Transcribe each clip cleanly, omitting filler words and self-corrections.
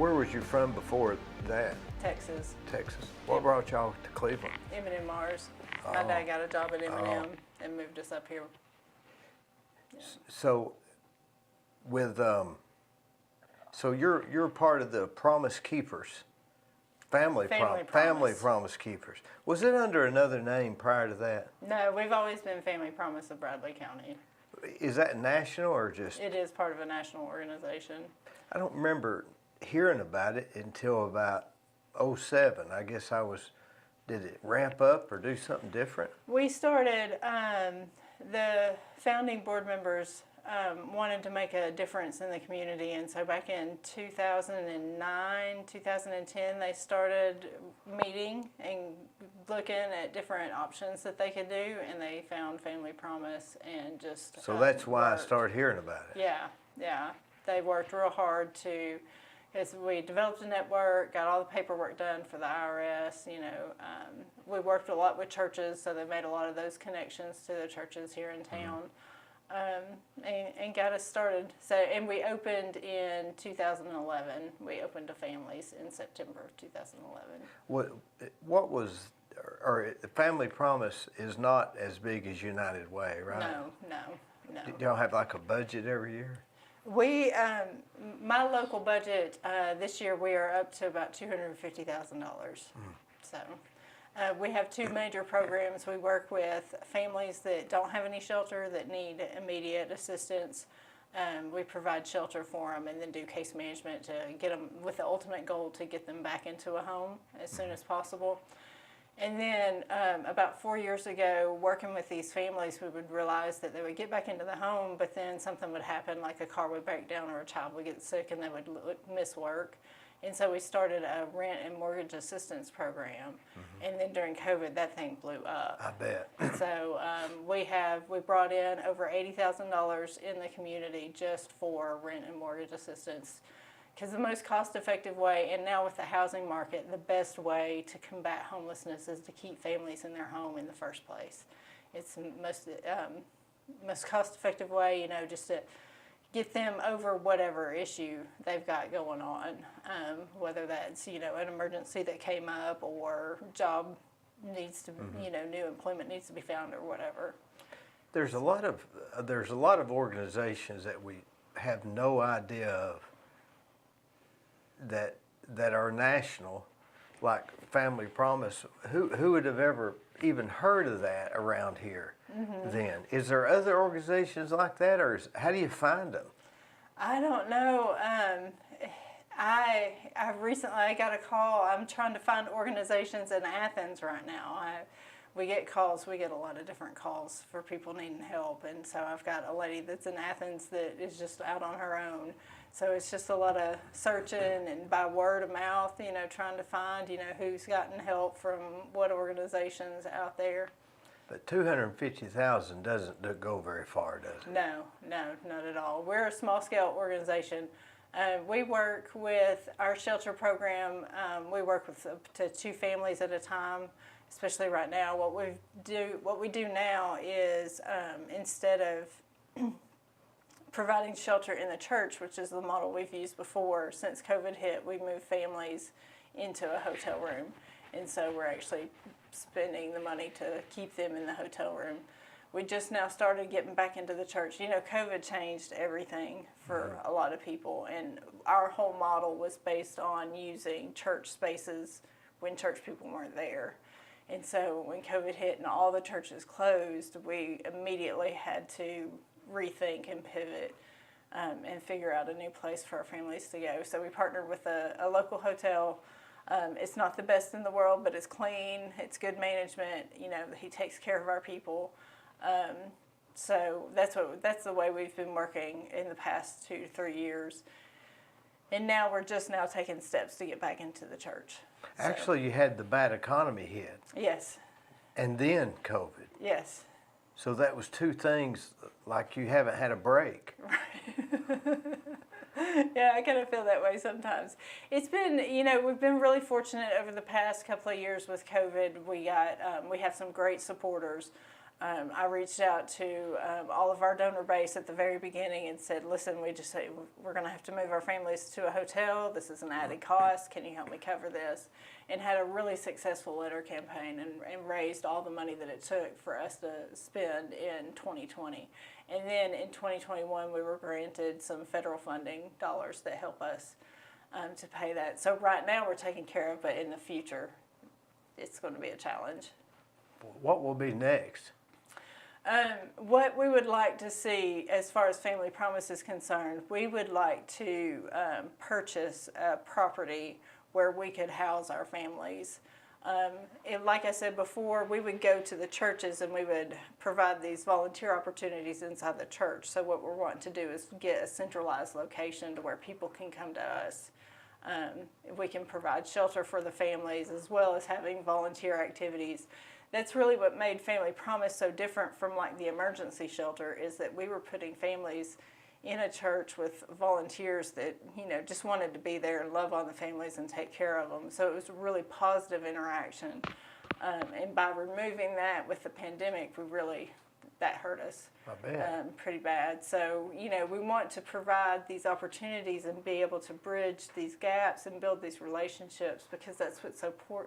where was you from before that? Texas. Texas. What brought y'all to Cleveland? M&M Mars. My dad got a job at M&M and moved us up here. Yeah. So, with so you're part of the Promise Keepers, Family Promise Keepers. Was it under another name prior to that? No, we've always been Family Promise of Bradley County. Is that national or just? It is part of a national organization. I don't remember hearing about it until about '07. I guess did it ramp up or do something different? We started, the founding board members wanted to make a difference in the community, and so back in 2009, 2010, they started meeting and looking at different options that they could do, and they found Family Promise and just So that's why worked. I started hearing about it. Yeah. They worked real hard to, because we developed a network, got all the paperwork done for the IRS, we worked a lot with churches, so they made a lot of those connections to the churches here in town, and got us started. So, and we opened in 2011. We opened to families in September of 2011. What was, or Family Promise is not as big as United Way, right? No. Did y'all have like a budget every year? We, my local budget this year, we are up to about $250,000. So we have two major programs. We work with families that don't have any shelter that need immediate assistance. We provide shelter for them and then do case management to get them with the ultimate goal to get them back into a home as soon as possible. And then about 4 years ago, working with these families, we would realize that they would get back into the home, but then something would happen, like a car would break down or a child would get sick and they would miss work. And so we started a rent and mortgage assistance program. And then during COVID, that thing blew up. I bet. So we brought in over $80,000 in the community just for rent and mortgage assistance. Because the most cost-effective way, and now with the housing market, the best way to combat homelessness is to keep families in their home in the first place. It's the most cost-effective way, just to get them over whatever issue they've got going on, whether that's, an emergency that came up or job needs to, new employment needs to be found or whatever. There's a lot of organizations that we have no idea of that are national, like Family Promise. Who would have ever even heard of that around here then? Is there other organizations like that, or how do you find them? I don't know. I recently got a call. I'm trying to find organizations in Athens right now. We get a lot of different calls for people needing help, and so I've got a lady that's in Athens that is just out on her own. So it's just a lot of searching and by word of mouth, trying to find, who's gotten help from what organizations out there. But $250,000 doesn't go very far, does it? No, not at all. We're a small-scale organization. We work with our shelter program. We work with up to 2 families at a time, especially right now. What we do now is instead of providing shelter in the church, which is the model we've used before, since COVID hit, we moved families into a hotel room. And so we're actually spending the money to keep them in the hotel room. We just now started getting back into the church. COVID changed everything for a lot of people, and our whole model was based on using church spaces when church people weren't there. And so when COVID hit and all the churches closed, we immediately had to rethink and pivot and figure out a new place for our families to go. So we partnered with a local hotel. It's not the best in the world, but it's clean, it's good management, he takes care of our people. So that's the way we've been working in the past 2 to 3 years. And now we're just now taking steps to get back into the church. Actually, you had the bad economy hit. Yes. And then COVID. Yes. So that was 2 things, like you haven't had a break. Right. Yeah, I kind of feel that way sometimes. It's been, we've been really fortunate over the past couple of years with COVID. We have some great supporters. I reached out to all of our donor base at the very beginning and said, listen, we're going to have to move our families to a hotel. This is an added cost. Can you help me cover this? And had a really successful letter campaign and raised all the money that it took for us to spend in 2020. And then in 2021, we were granted some federal funding dollars that help us to pay that. So right now we're taken care of, but in the future, it's going to be a challenge. What will be next? What we would like to see as far as Family Promise is concerned, we would like to purchase a property where we could house our families. Like I said before, we would go to the churches and we would provide these volunteer opportunities inside the church. So what we're wanting to do is get a centralized location to where people can come to us. We can provide shelter for the families as well as having volunteer activities. That's really what made Family Promise so different from like the emergency shelter, is that we were putting families in a church with volunteers that, just wanted to be there and love on the families and take care of them. So it was a really positive interaction. And by removing that with the pandemic, that hurt us pretty bad. So, we want to provide these opportunities and be able to bridge these gaps and build these relationships, because that's what's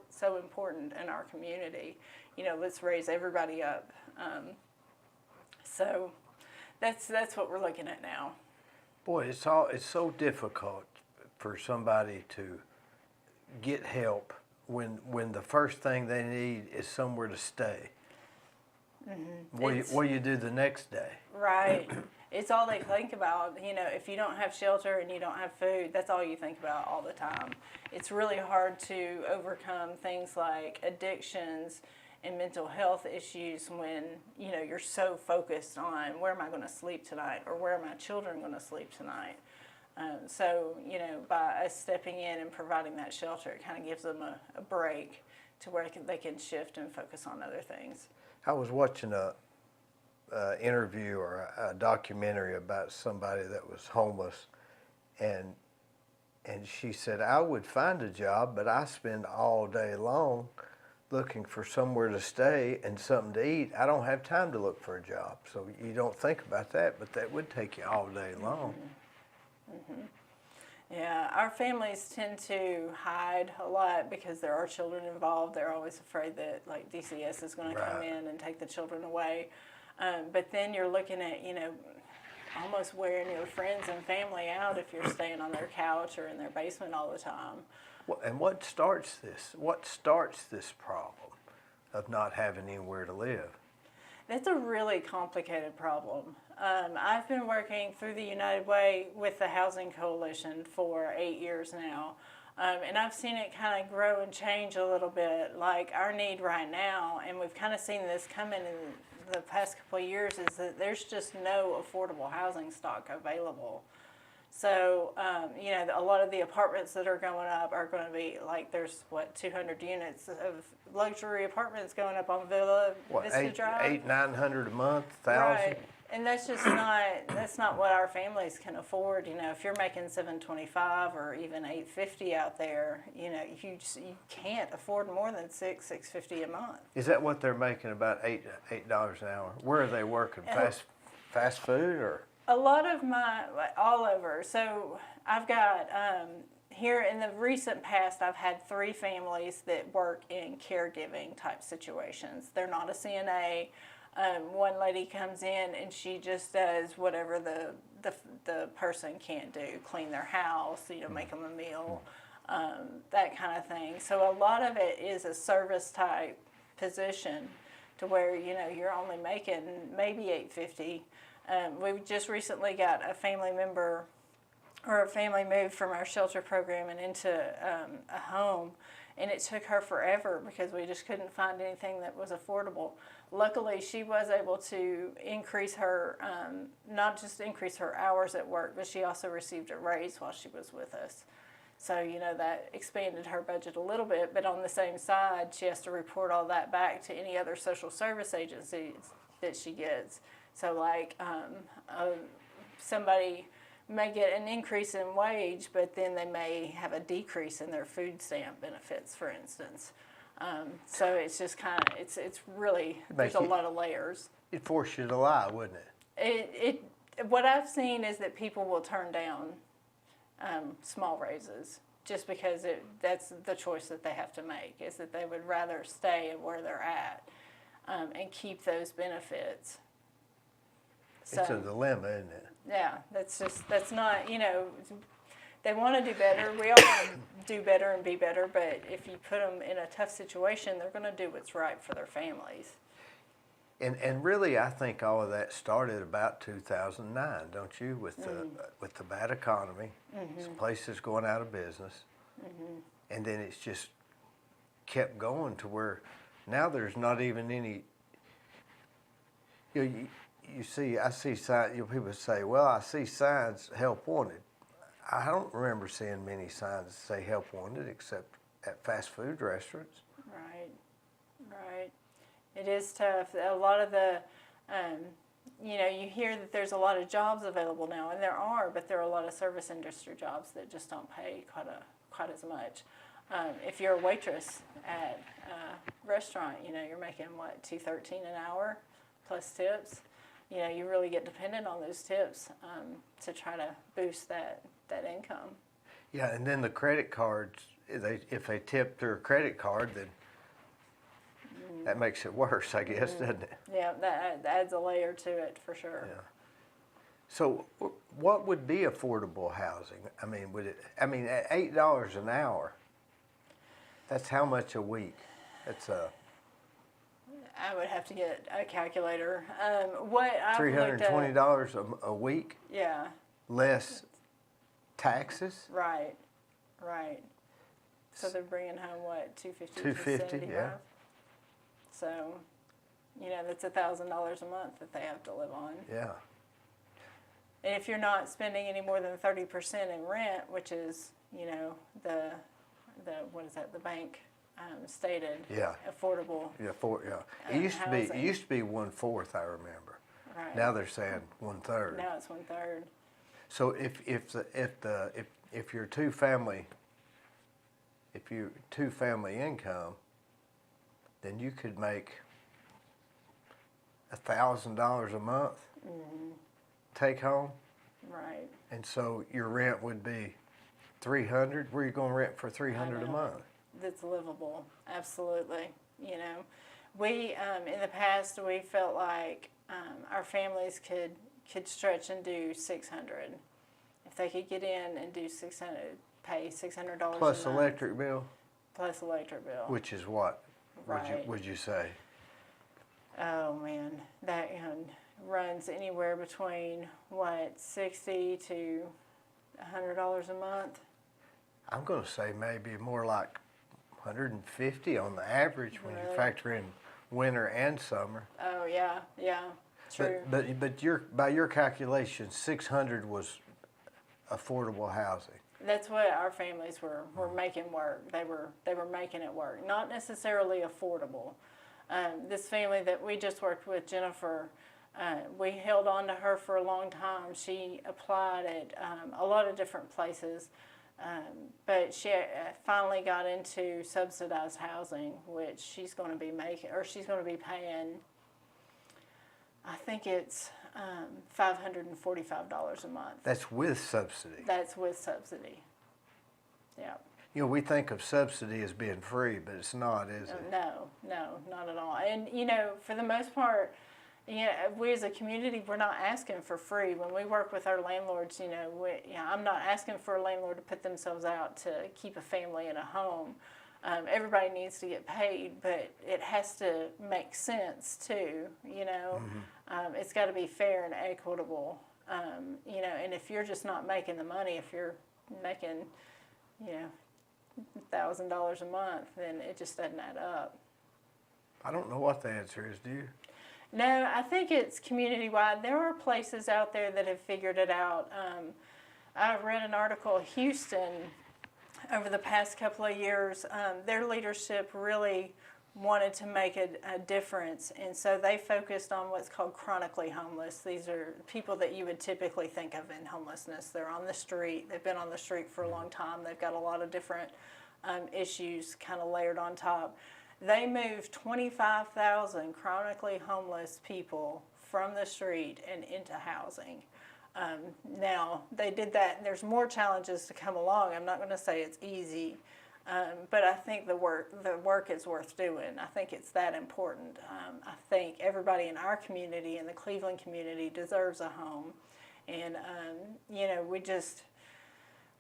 so important in our community. Let's raise everybody up. So that's what we're looking at now. Boy, it's so difficult for somebody to get help when the first thing they need is somewhere to stay. Mm-hmm. What do you do the next day? Right. It's all they think about. If you don't have shelter and you don't have food, that's all you think about all the time. It's really hard to overcome things like addictions and mental health issues when, you're so focused on where am I going to sleep tonight, or where are my children going to sleep tonight. So, by us stepping in and providing that shelter, it kind of gives them a break to where they can shift and focus on other things. I was watching a interview or a documentary about somebody that was homeless, and she said, I would find a job, but I spend all day long looking for somewhere to stay and something to eat. I don't have time to look for a job. So you don't think about that, but that would take you all day long. Mm-hmm. Mm-hmm. Yeah, our families tend to hide a lot because there are children involved. They're always afraid that like DCS is going to come in and take the children away. But then you're looking at, almost wearing your friends and family out if you're staying on their couch or in their basement all the time. Well, and what starts this? What starts this problem of not having anywhere to live? That's a really complicated problem. I've been working through the United Way with the Housing Coalition for 8 years now, and I've seen it kind of grow and change a little bit. Like our need right now, and we've kind of seen this come in the past couple of years, is that there's just no affordable housing stock available. So, a lot of the apartments that are going up are going to be like, there's 200 units of luxury apartments going up on Vista Drive. 900 a month, 1,000? Right. And that's just not what our families can afford. If you're making $725 or even $850 out there, you can't afford more than $650 a month. Is that what they're making, about $8 an hour? Where are they working? Fast food or? A lot of all over. So I've got, here in the recent past, I've had 3 families that work in caregiving type situations. They're not a CNA. One lady comes in and she just does whatever the person can't do, clean their house, make them a meal, that kind of thing. So a lot of it is a service type position to where, you're only making maybe $850. We just recently got a family member, or a family moved from our shelter program and into a home, and it took her forever because we just couldn't find anything that was affordable. Luckily, she was able to increase her, not just increase her hours at work, but she also received a raise while she was with us. So, that expanded her budget a little bit, but on the same side, she has to report all that back to any other social service agencies that she gets. So like somebody may get an increase in wage, but then they may have a decrease in their food stamp benefits, for instance. So it's just kind of, it's really, there's a lot of layers. It'd force you to lie, wouldn't it? What I've seen is that people will turn down small raises just because that's the choice that they have to make, is that they would rather stay where they're at and keep those benefits. So, it's a dilemma, isn't it? yeah, that's not, they want to do better. We all want to do better and be better, but if you put them in a tough situation, they're going to do what's right for their families. And really, I think all of that started about 2009, don't you? With the bad economy, some places going out of business, and then it's just kept going to where now there's not even any. You see, I see signs. People say, "Well, I see signs, help wanted." I don't remember seeing many signs that say help wanted, except at fast food restaurants. Right. It is tough. A lot of the, you hear that there's a lot of jobs available now, and there are, but there are a lot of service industry jobs that just don't pay quite as much. If you're a waitress at a restaurant, you're making what, $2.13 an hour plus tips. You really get dependent on those tips to try to boost that income. Yeah, and then the credit cards, if they tip their credit card, then that makes it worse, I guess, doesn't it? Yeah, that adds a layer to it for sure. Yeah. So, what would be affordable housing? I mean, at $8 an hour, that's how much a week? That's I would have to get a calculator. What I $320 a week? Yeah. Less taxes? Right. So they're bringing home what, $250, yeah. So, that's $1,000 a month that they have to live on. Yeah. And if you're not spending any more than 30% in rent, which is, the what is that? The bank stated. Yeah. Affordable. Yeah. It used to be 1/4, I remember. Right. Now they're saying 1/3. Now it's 1/3. So if you're two family income, then you could make $1,000 a month take home. Right. And so your rent would be $300. Where are you going to rent for $300 a month? That's livable, absolutely. We in the past we felt like our families could stretch and do $600 if they could get in and do $600, pay $600 plus a month. electric bill. Plus electric bill. Which is what? Right. Would you say? Oh man, that runs anywhere between what, $60 to $100 a month. I'm going to say maybe more like 150 on the average when you factor in winter and summer. Oh yeah, true. But by your calculation, 600 was affordable housing. That's what our families were making work. They were making it work. Not necessarily affordable. This family that we just worked with, Jennifer, we held on to her for a long time. She applied at a lot of different places, but she finally got into subsidized housing, which she's going to be paying. I think it's $545 a month. That's with subsidy. That's with subsidy. Yeah. We think of subsidy as being free, but it's not, is it? No, not at all. And, for the most part, we as a community, we're not asking for free. When we work with our landlords, I'm not asking for a landlord to put themselves out to keep a family in a home. Everybody needs to get paid, but it has to make sense too, It's got to be fair and equitable, and if you're just not making the money, if you're making, $1,000 a month, then it just doesn't add up. I don't know what the answer is, do you? No, I think it's community-wide. There are places out there that have figured it out. I read an article, Houston, over the past couple of years, their leadership really wanted to make a difference, and so they focused on what's called chronically homeless. These are people that you would typically think of in homelessness. They're on the street. They've been on the street for a long time. They've got a lot of different issues kind of layered on top. They moved 25,000 chronically homeless people from the street and into housing. Now, they did that, and there's more challenges to come along. I'm not going to say it's easy, but I think the work is worth doing. I think it's that important. I think everybody in our community, in the Cleveland community, deserves a home. And, we just,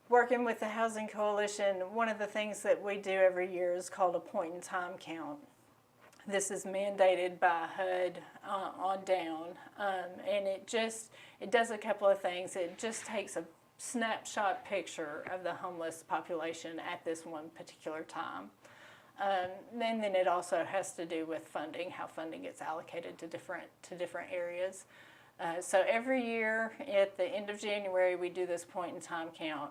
working with the Housing Coalition, one of the things that we do every year is called a point-in-time count. This is mandated by HUD on down, and it does a couple of things. It just takes a snapshot picture of the homeless population at this one particular time. And then it also has to do with funding, how funding gets allocated to different areas. So every year at the end of January, we do this point-in-time count.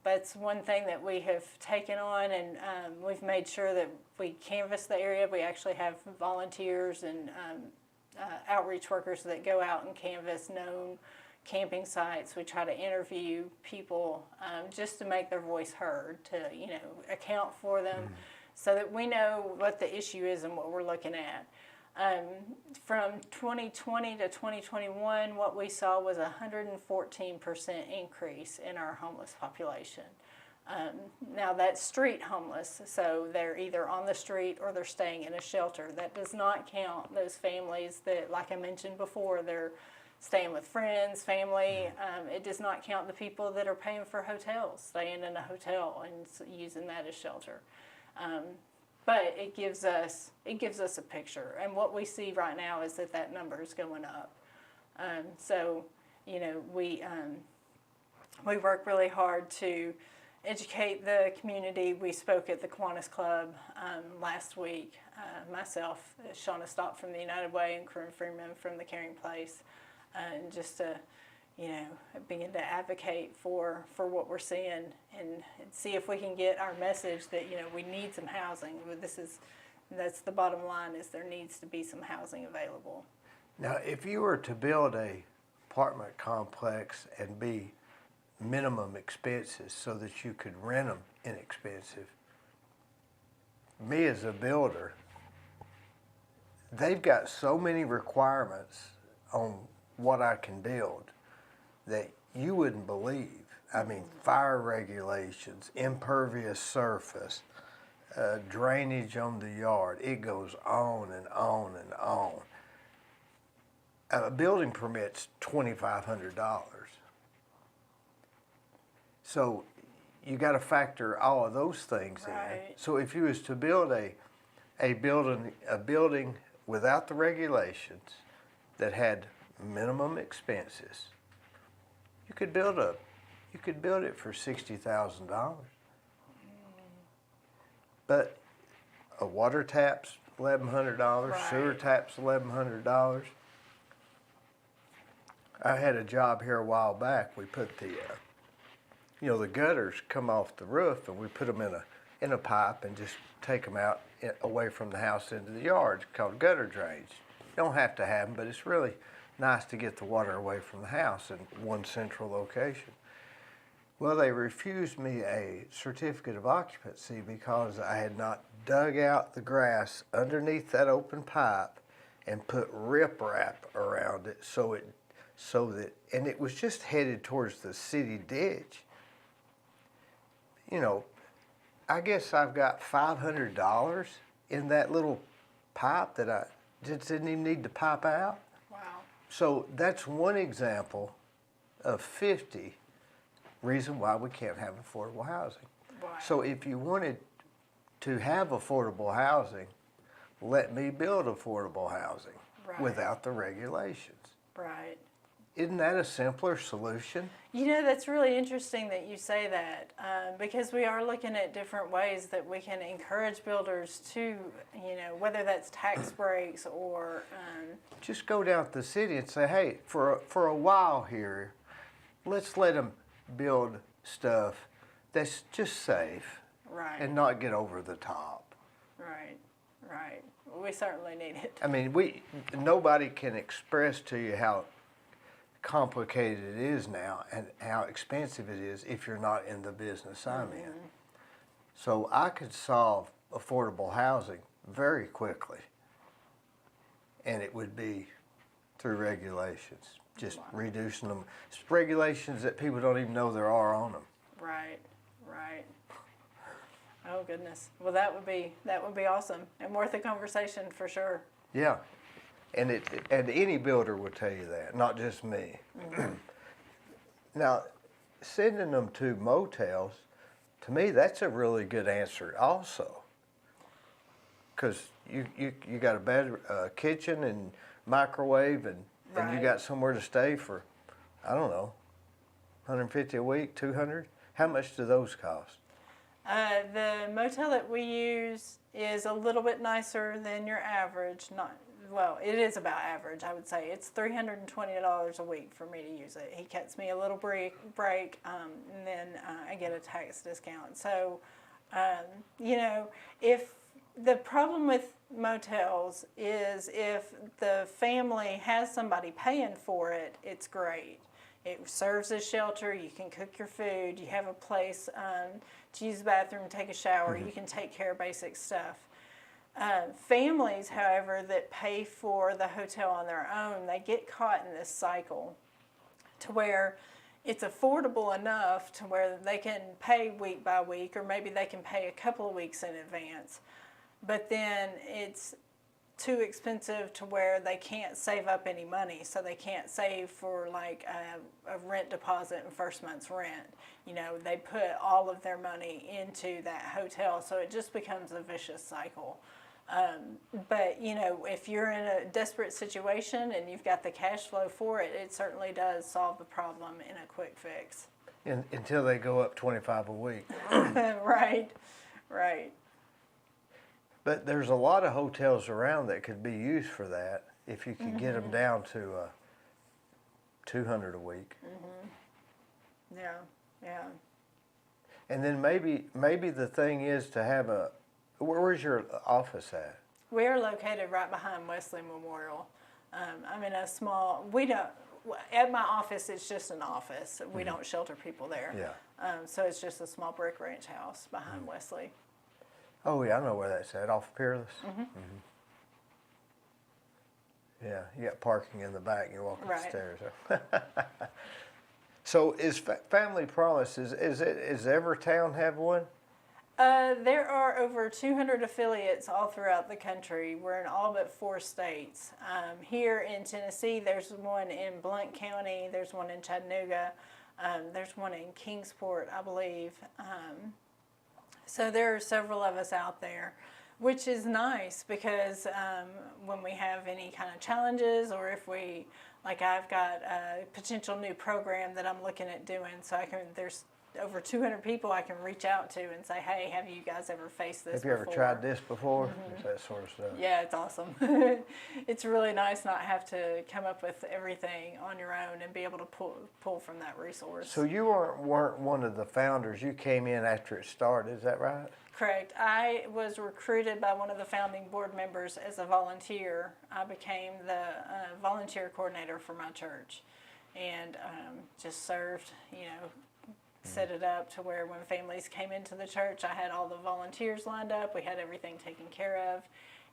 That's one thing that we have taken on, and we've made sure that we canvass the area. We actually have volunteers and outreach workers that go out and canvass known camping sites. We try to interview people just to make their voice heard, to account for them, so that we know what the issue is and what we're looking at. From 2020 to 2021, what we saw was a 114% increase in our homeless population. Now that's street homeless, so they're either on the street or they're staying in a shelter. That does not count those families that, like I mentioned before, they're staying with friends, family. It does not count the people that are paying for hotels, staying in a hotel and using that as shelter. But it gives us a picture, and what we see right now is that number is going up. So, we work really hard to educate the community. We spoke at the Kiwanis Club last week. Myself, Shauna Stott from the United Way, and Corinne Freeman from the Caring Place, and just to begin to advocate for what we're seeing and see if we can get our message that, we need some housing. That's the bottom line, is there needs to be some housing available. Now, if you were to build a apartment complex and be minimum expenses so that you could rent them inexpensive, me as a builder, they've got so many requirements on what I can build that you wouldn't believe. I mean, fire regulations, impervious surface, drainage on the yard. It goes on and on and on. A building permit's $2,500. So you got to factor all of those things Right. in. So if you was to build a building without the regulations that had minimum expenses, you could build it for $60,000. But a water tap's $1,100, Right. sewer tap's $1,100. I had a job here a while back. We put the gutters come off the roof, and we put them in a pipe and just take them out away from the house into the yard. It's called gutter drainage. You don't have to have them, but it's really nice to get the water away from the house in one central location. Well, they refused me a certificate of occupancy because I had not dug out the grass underneath that open pipe and put riprap around it and it was just headed towards the city ditch. I guess I've got $500 in that little pipe that I just didn't even need to pipe out. Wow. So that's one example of 50 reasons why we can't have affordable housing. Right. So if you wanted to have affordable housing, let me build affordable housing Right. without the regulations. Right. Isn't that a simpler solution? That's really interesting that you say that, because we are looking at different ways that we can encourage builders to, whether that's tax breaks or... Just go down to the city and say, hey, for a while here, let's let them build stuff that's just safe Right. and not get over the top. Right. We certainly need it. I mean, nobody can express to you how complicated it is now and how expensive it is if you're not in the business I'm in. So I could solve affordable housing very quickly. And it would be through regulations, just reducing them. It's regulations that people don't even know there are on them. Right, right. Oh goodness. Well, that would be awesome and worth a conversation for sure. Yeah, and any builder will tell you that, not just me. Mm-hmm. Now, sending them to motels, to me, that's a really good answer also. Because you got a bed, kitchen and microwave, and you got somewhere to stay for, I don't know, $150 a week, $200. How much do those cost? The motel that we use is a little bit nicer than your average. It is about average, I would say. It's $320 a week for me to use it. He cuts me a little break, and then I get a tax discount. So, if the problem with motels is if the family has somebody paying for it, it's great. It serves as shelter. You can cook your food. You have a place to use the bathroom, take a shower. Mm-hmm. You can take care of basic stuff. Families, however, that pay for the hotel on their own, they get caught in this cycle to where it's affordable enough to where they can pay week by week, or maybe they can pay a couple of weeks in advance. But then it's too expensive to where they can't save up any money, so they can't save for like a rent deposit and first month's rent. They put all of their money into that hotel, so it just becomes a vicious cycle. But if you're in a desperate situation and you've got the cash flow for it, it certainly does solve the problem in a quick fix. Until they go up $25 a week. Right. But there's a lot of hotels around that could be used for that if you could get them down to $200 a week. Mm-hmm. Yeah. And then maybe the thing is to have where's your office at? We are located right behind Wesley Memorial. I'm in a small. At my office, it's just an office. We don't shelter people there. Yeah. So it's just a small brick ranch house behind Wesley. Oh yeah, I know where that's at, off Peerless. Mm-hmm. Mm-hmm. Yeah, you got parking in the back and you're walking the stairs. So is Family Promise, is every town have one? There are over 200 affiliates all throughout the country. We're in all but 4 states. Here in Tennessee, there's one in Blount County, there's one in Chattanooga, there's one in Kingsport, I believe. So there are several of us out there, which is nice because when we have any kind of challenges, or if I've got a potential new program that I'm looking at doing, so there's over 200 people I can reach out to and say, hey, have you guys ever faced this before? Have you ever tried this before? Mm-hmm. That sort of stuff. Yeah, it's awesome. It's really nice not have to come up with everything on your own and be able to pull from that resource. So you weren't one of the founders. You came in after it started, is that right? Correct. I was recruited by one of the founding board members as a volunteer. I became the volunteer coordinator for my church and just served, set it up to where when families came into the church, I had all the volunteers lined up. We had everything taken care of.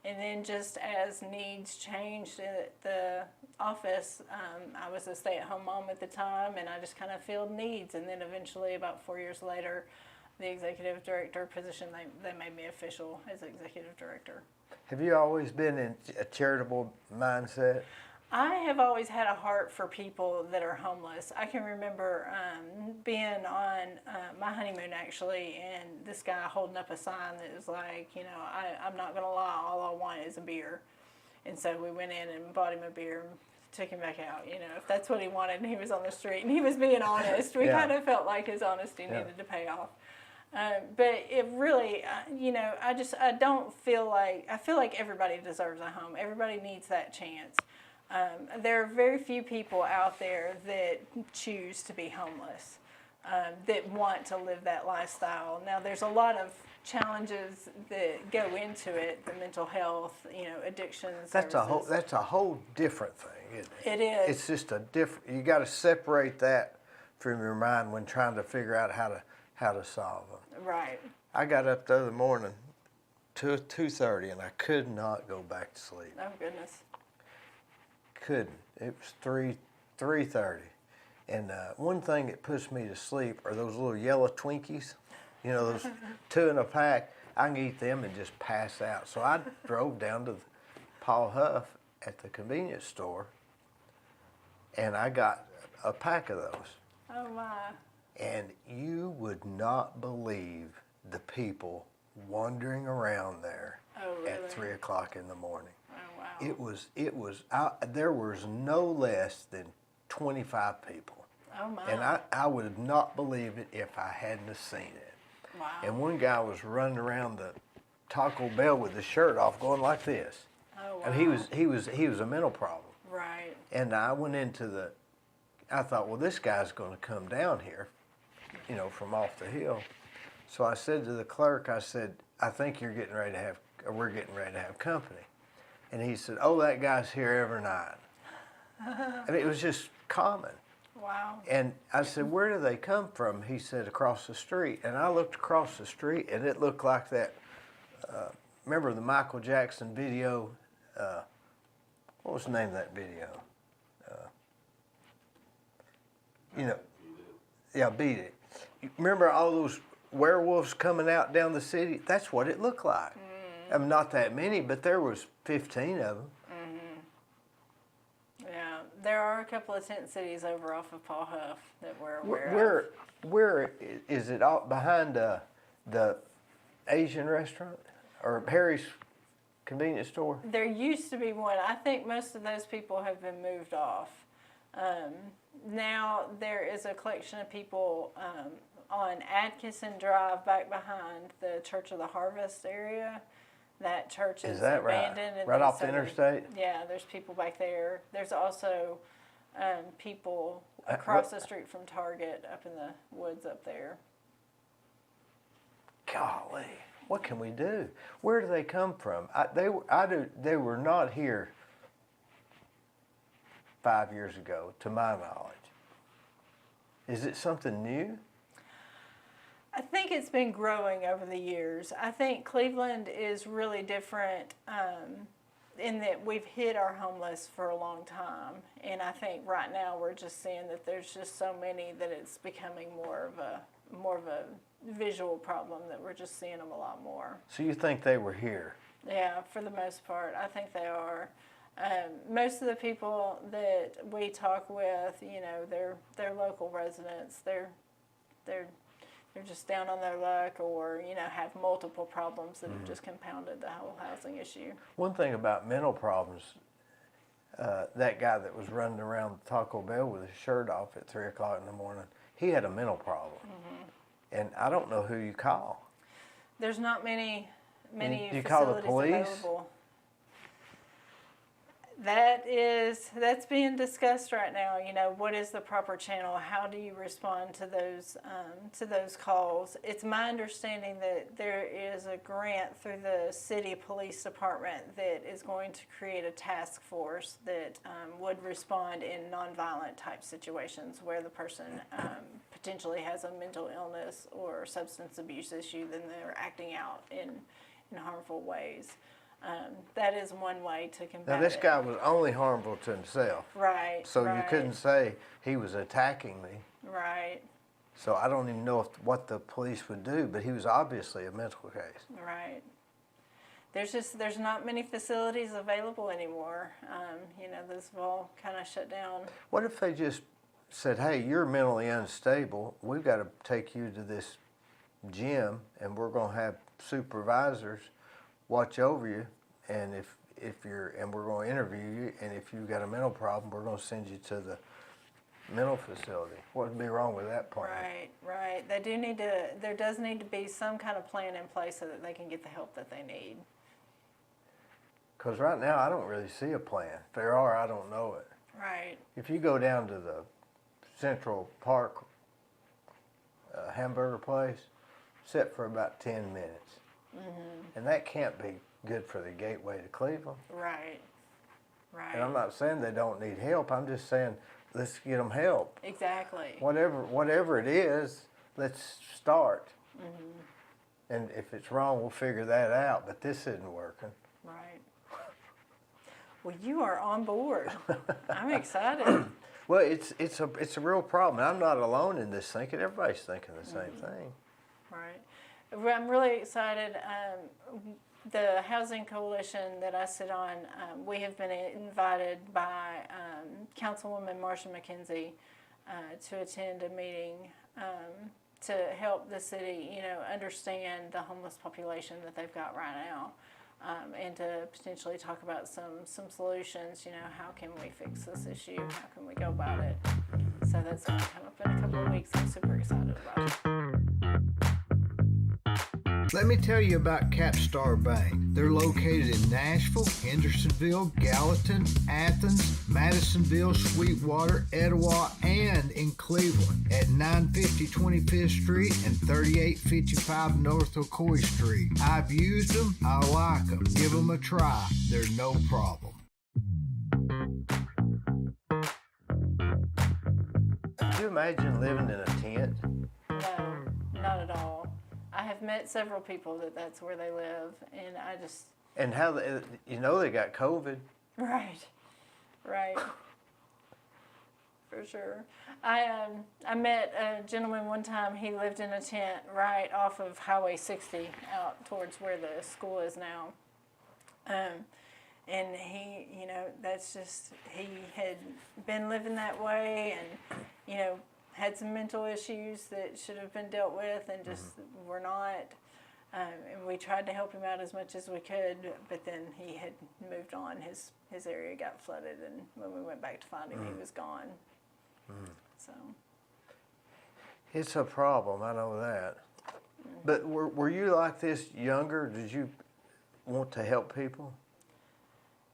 And then just as needs changed at the office, I was a stay-at-home mom at the time, and I just kind of filled needs. And then eventually, about 4 years later, the executive director position, they made me official as executive director. Have you always been in a charitable mindset? I have always had a heart for people that are homeless. I can remember being on my honeymoon, actually, and this guy holding up a sign that was like, I'm not going to lie, all I want is a beer. And so we went in and bought him a beer and took him back out, if that's what he wanted, and he was on the street, and he was being honest. We kind of felt like his honesty needed to pay off. But it really, I don't feel like, I feel like everybody deserves a home. Everybody needs that chance. There are very few people out there that choose to be homeless, that want to live that lifestyle. Now, there's a lot of challenges that go into it, the mental health, addictions. That's a whole different thing, isn't it? It is. It's just you got to separate that from your mind when trying to figure out how to solve them. Right. I got up the other morning 2:30, and I could not go back to sleep. Oh, goodness. Couldn't. It was 3:30. And one thing that puts me to sleep are those little yellow Twinkies. You know, those 2 in a pack. I can eat them and just pass out. So I drove down to Paul Huff at the convenience store, and I got a pack of those. Oh, my. And you would not believe the people wandering around there at 3 o'clock in the morning. Oh, wow. There was no less than 25 people. Oh, my. And I would have not believed it if I hadn't have seen it. Wow. And one guy was running around the Taco Bell with his shirt off, going like this. Oh, wow. And he was a mental problem. Right. And I went I thought, well, this guy's going to come down here, you know, from off the hill. So I said to the clerk, I said, I think we're getting ready to have company. And he said, oh, that guy's here every night. And it was just common. Wow. And I said, where do they come from? He said, across the street. And I looked across the street, and it looked like that. Remember the Michael Jackson video? What was the name of that video? You know, yeah, Beat It. You remember all those werewolves coming out down the city? That's what it looked like. I mean, not that many, but there was 15 of them. Yeah, there are a couple of tent cities over off of Paul Huff that we're aware of. Where is it? All behind the Asian restaurant or Harry's convenience store? There used to be one. I think most of those people have been moved off. Now there is a collection of people on Atkinson Drive back behind the Church of the Harvest area. That church is that abandoned. Right? And Right off the interstate? Yeah, there's people back there. There's also people across the street from Target up in the woods up there. Golly, what can we do? Where do they come from? They were not here 5 years ago, to my knowledge. Is it something new? I think it's been growing over the years. I think Cleveland is really different in that we've hid our homeless for a long time. And I think right now we're just seeing that there's just so many that it's becoming more of a visual problem, that we're just seeing them a lot more. So you think they were here? Yeah, for the most part, I think they are. Most of the people that we talk with, you know, they're local residents. They're just down on their luck, or, you know, have multiple problems that have just compounded the whole housing issue. One thing about mental problems, that guy that was running around Taco Bell with his shirt off at 3 o'clock in the morning, he had a mental problem. And I don't know who you call. There's not many Do you facilities call the police? available. That's being discussed right now. You know, what is the proper channel? How do you respond to those calls? It's my understanding that there is a grant through the city police department that is going to create a task force that would respond in nonviolent type situations where the person potentially has a mental illness or substance abuse issue, then they're acting out in harmful ways. That is one way to combat it. Now, this guy was only harmful to himself. Right. So you couldn't say he was attacking me. Right. So I don't even know what the police would do, but he was obviously a mental case. Right. There's not many facilities available anymore. You know, those have all kind of shut down. What if they just said, hey, you're mentally unstable. We've got to take you to this gym, and we're going to have supervisors watch over you, and we're going to interview you, and if you've got a mental problem, we're going to send you to the mental facility. What would be wrong with that plan? Right. There does need to be some kind of plan in place so that they can get the help that they need. Because right now, I don't really see a plan. If there are, I don't know it. Right. If you go down to the Central Park hamburger place, sit for about 10 minutes. And that can't be good for the gateway to Cleveland. Right. And I'm not saying they don't need help. I'm just saying let's get them help. Exactly. Whatever it is, let's start. And if it's wrong, we'll figure that out, but this isn't working. Right. Well, you are on board. I'm excited. Well, it's a real problem. I'm not alone in this thinking. Everybody's thinking the same thing. Right. Well, I'm really excited. The Housing Coalition that I sit on, we have been invited by Councilwoman Marsha McKenzie to attend a meeting to help the city, understand the homeless population that they've got right now. And to potentially talk about some solutions, how can we fix this issue? How can we go about it? So that's going to come up in a couple of weeks. I'm super excited about it. Let me tell you about Capstar Bank. They're located in Nashville, Hendersonville, Gallatin, Athens, Madisonville, Sweetwater, Etowah, and in Cleveland at 950 25th Street and 3855 North Ocoee Street. I've used them. I like them. Give them a try. They're no problem. Could you imagine living in a tent? No, not at all. I have met several people that's where they live, and I just... And how they got COVID. Right. For sure. I met a gentleman one time. He lived in a tent right off of Highway 60 out towards where the school is now. And he, that's just, he had been living that way and, had some mental issues that should have been dealt with and just were not. And we tried to help him out as much as we could, but then he had moved on. His area got flooded, and when we went back to find him, he was gone. So it's a problem, I know that. But were you like this younger? Did you want to help people?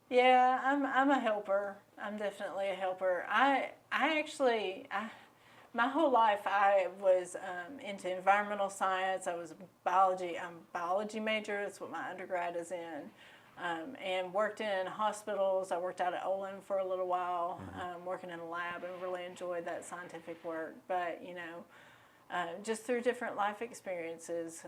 Yeah, I'm a helper. I'm definitely a helper. I my whole life I was into environmental science. I was I'm a biology major. That's what my undergrad is in. And worked in hospitals. I worked out at Olin for a little while, working in a lab, and really enjoyed that scientific work. But, just through different life experiences,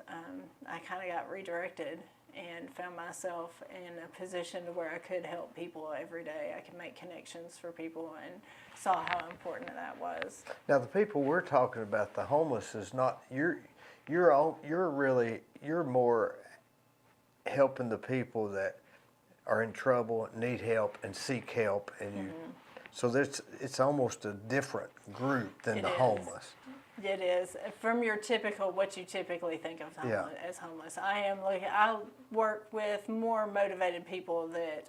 I kind of got redirected and found myself in a position to where I could help people every day. I could make connections for people and saw how important that was. Now, the people we're talking about, the homeless, is not, you're more helping the people that are in trouble, need help, and seek help, and so it's almost a different group than the homeless. It is from what you typically think of as homeless. I work with more motivated people that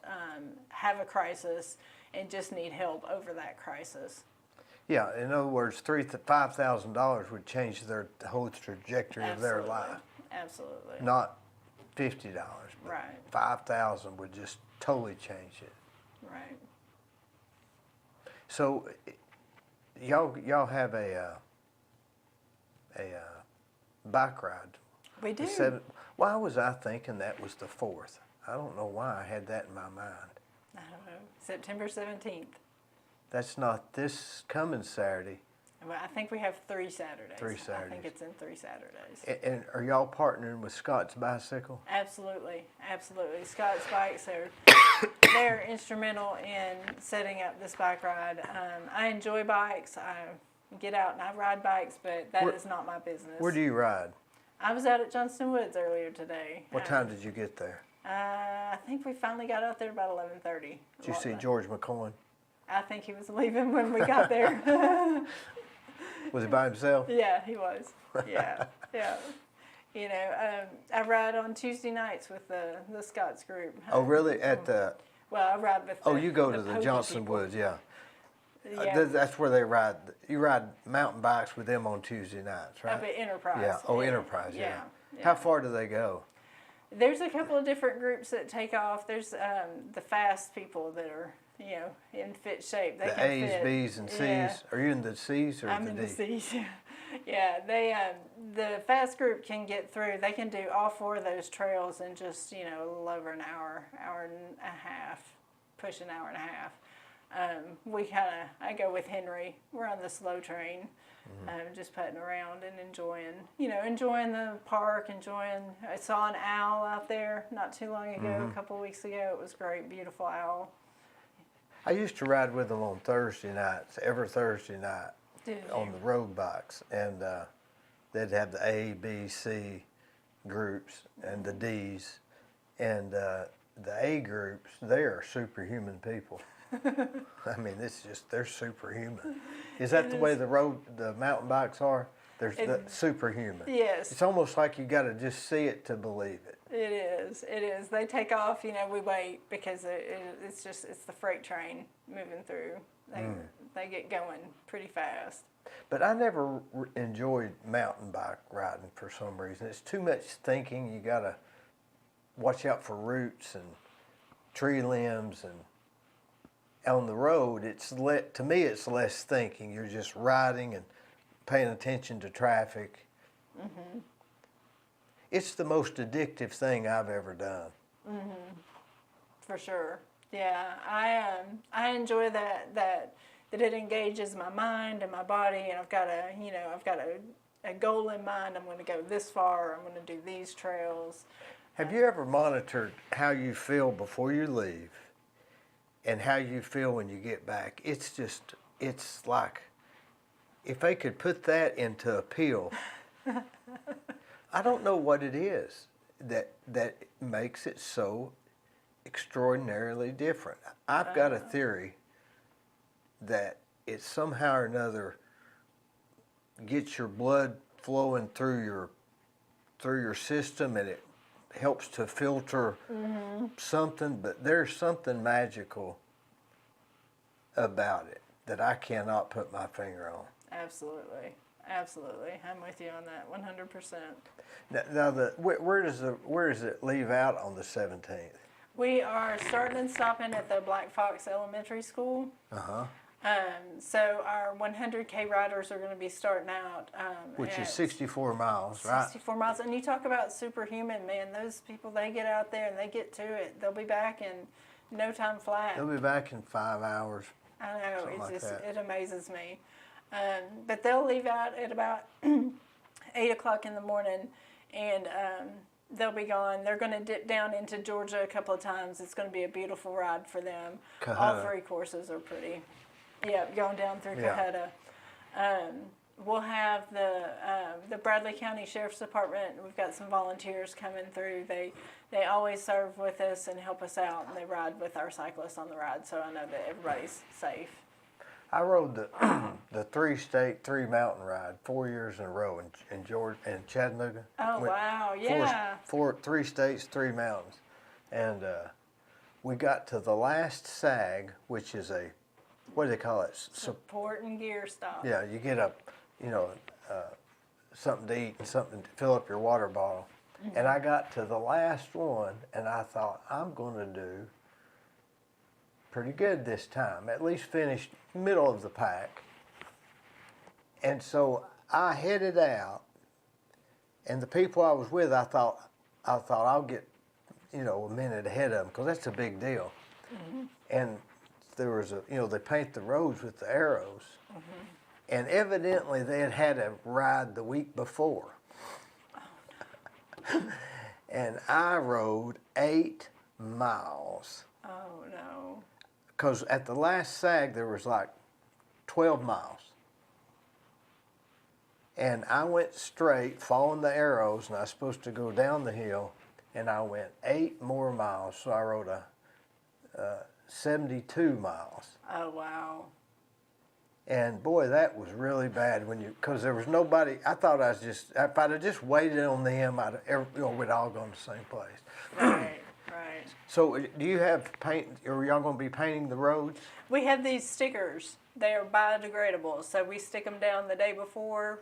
have a crisis and just need help over that crisis. Yeah, in other words, $5,000 would change their whole trajectory of their life. Absolutely. Not $50, but right. $5,000 would just totally change it. Right. So, y'all have a bike ride. We do. Why was I thinking that was the 4th? I don't know why I had that in my mind. I don't know. September 17th. That's not this coming Saturday. Well, I think we have 3 Saturdays. 3 Saturdays. I think it's in 3 Saturdays. And are y'all partnering with Scott's Bicycle? Absolutely. Scott's Bikes they're instrumental in setting up this bike ride. I enjoy bikes. I get out and I ride bikes, but that is not my business. Where do you ride? I was out at Johnston Woods earlier today. What time did you get there? I think we finally got out there about 11:30. Did you see George McCoy? I think he was leaving when we got there. Was he by himself? Yeah, he was. Yeah. I ride on Tuesday nights with the Scots group. Oh, really? At the... Well, I ride with you go to the Johnston people. Woods, yeah. Yeah. That's where they ride. You ride mountain bikes with them on Tuesday nights, right? Up at Enterprise. Yeah. Oh, Enterprise, yeah. Yeah. How far do they go? There's a couple of different groups that take off. There's the fast people that are, in fit shape. They the can A's, fit. B's, and C's. Yeah. Are you in the C's or I'm the in D's? the C's. Yeah, the fast group can get through. They can do all 4 of those trails in just, a little over an hour and a half, push an hour and a half. I go with Henry. We're on the slow train, just putting around and enjoying the park, I saw an owl out there not too long ago, a couple of weeks ago. It was great, beautiful owl. I used to ride with them on Thursday nights, every Thursday night on the road bikes, and they'd have the A, B, C groups and the D's, and the A groups, they are superhuman people. I mean, they're superhuman. Is that the way the mountain bikes are? They're superhuman. Yes. It's almost like you got to just see it to believe it. It is. They take off, we wait because it's the freight train moving through. They get going pretty fast. But I never enjoyed mountain bike riding for some reason. It's too much thinking. You got to watch out for roots and tree limbs, and on the road, to me, it's less thinking. You're just riding and paying attention to traffic. Mm-hmm. It's the most addictive thing I've ever done. Mm-hmm. For sure. Yeah, I enjoy that it engages my mind and my body, and I've got a goal in mind. I'm going to go this far. I'm going to do these trails. Have you ever monitored how you feel before you leave and how you feel when you get back? It's like if they could put that into a pill. I don't know what it is that makes it so extraordinarily different. I've got a theory that it somehow or another gets your blood flowing through your system, and it helps to filter something, but there's something magical about it that I cannot put my finger on. Absolutely. I'm with you on that 100%. Now where does it leave out on the 17th? We are starting and stopping at the Black Fox Elementary School. Uh-huh. So our 100K riders are going to be starting out. Which is 64 miles, right? 64 miles. And you talk about superhuman, man. Those people, they get out there and they get to it. They'll be back in no time flat. They'll be back in 5 hours. I know. Like it amazes me. But they'll leave out at about 8 o'clock in the morning, and they'll be gone. They're going to dip down into Georgia a couple of times. It's going to be a beautiful ride for them. All 3 courses are pretty. Yeah, going down through Cohutta. We'll have the Bradley County Sheriff's Department. We've got some volunteers coming through. They always serve with us and help us out, and they ride with our cyclists on the ride, so I know that everybody's safe. I rode the 3-state, 3-mountain ride 4 years in a row in Georgia and Chattanooga. Oh, wow, yeah. 3 states, 3 mountains. And we got to the last sag, which is what do they call it? Support and gear stop. Yeah, you get something to eat and something to fill up your water bottle. Mm-hmm. And I got to the last one, and I thought, I'm going to do pretty good this time, at least finish middle of the pack. And so I headed out, and the people I was with, I thought I'll get, a minute ahead of them, because that's a big deal. Mm-hmm. And there was they paint the roads with the arrows, and evidently they had a ride the week before. Oh, no. And I rode 8 miles. Oh, no. Because at the last sag, there was like 12 miles. And I went straight, following the arrows, and I was supposed to go down the hill, and I went 8 more miles. So I rode 72 miles. Oh, wow. And boy, that was really bad because there was nobody. I thought if I'd have just waited on them, we'd all gone to the same place. Right. So do you have paint, or y'all going to be painting the roads? We have these stickers. They are biodegradable, so we stick them down the day before.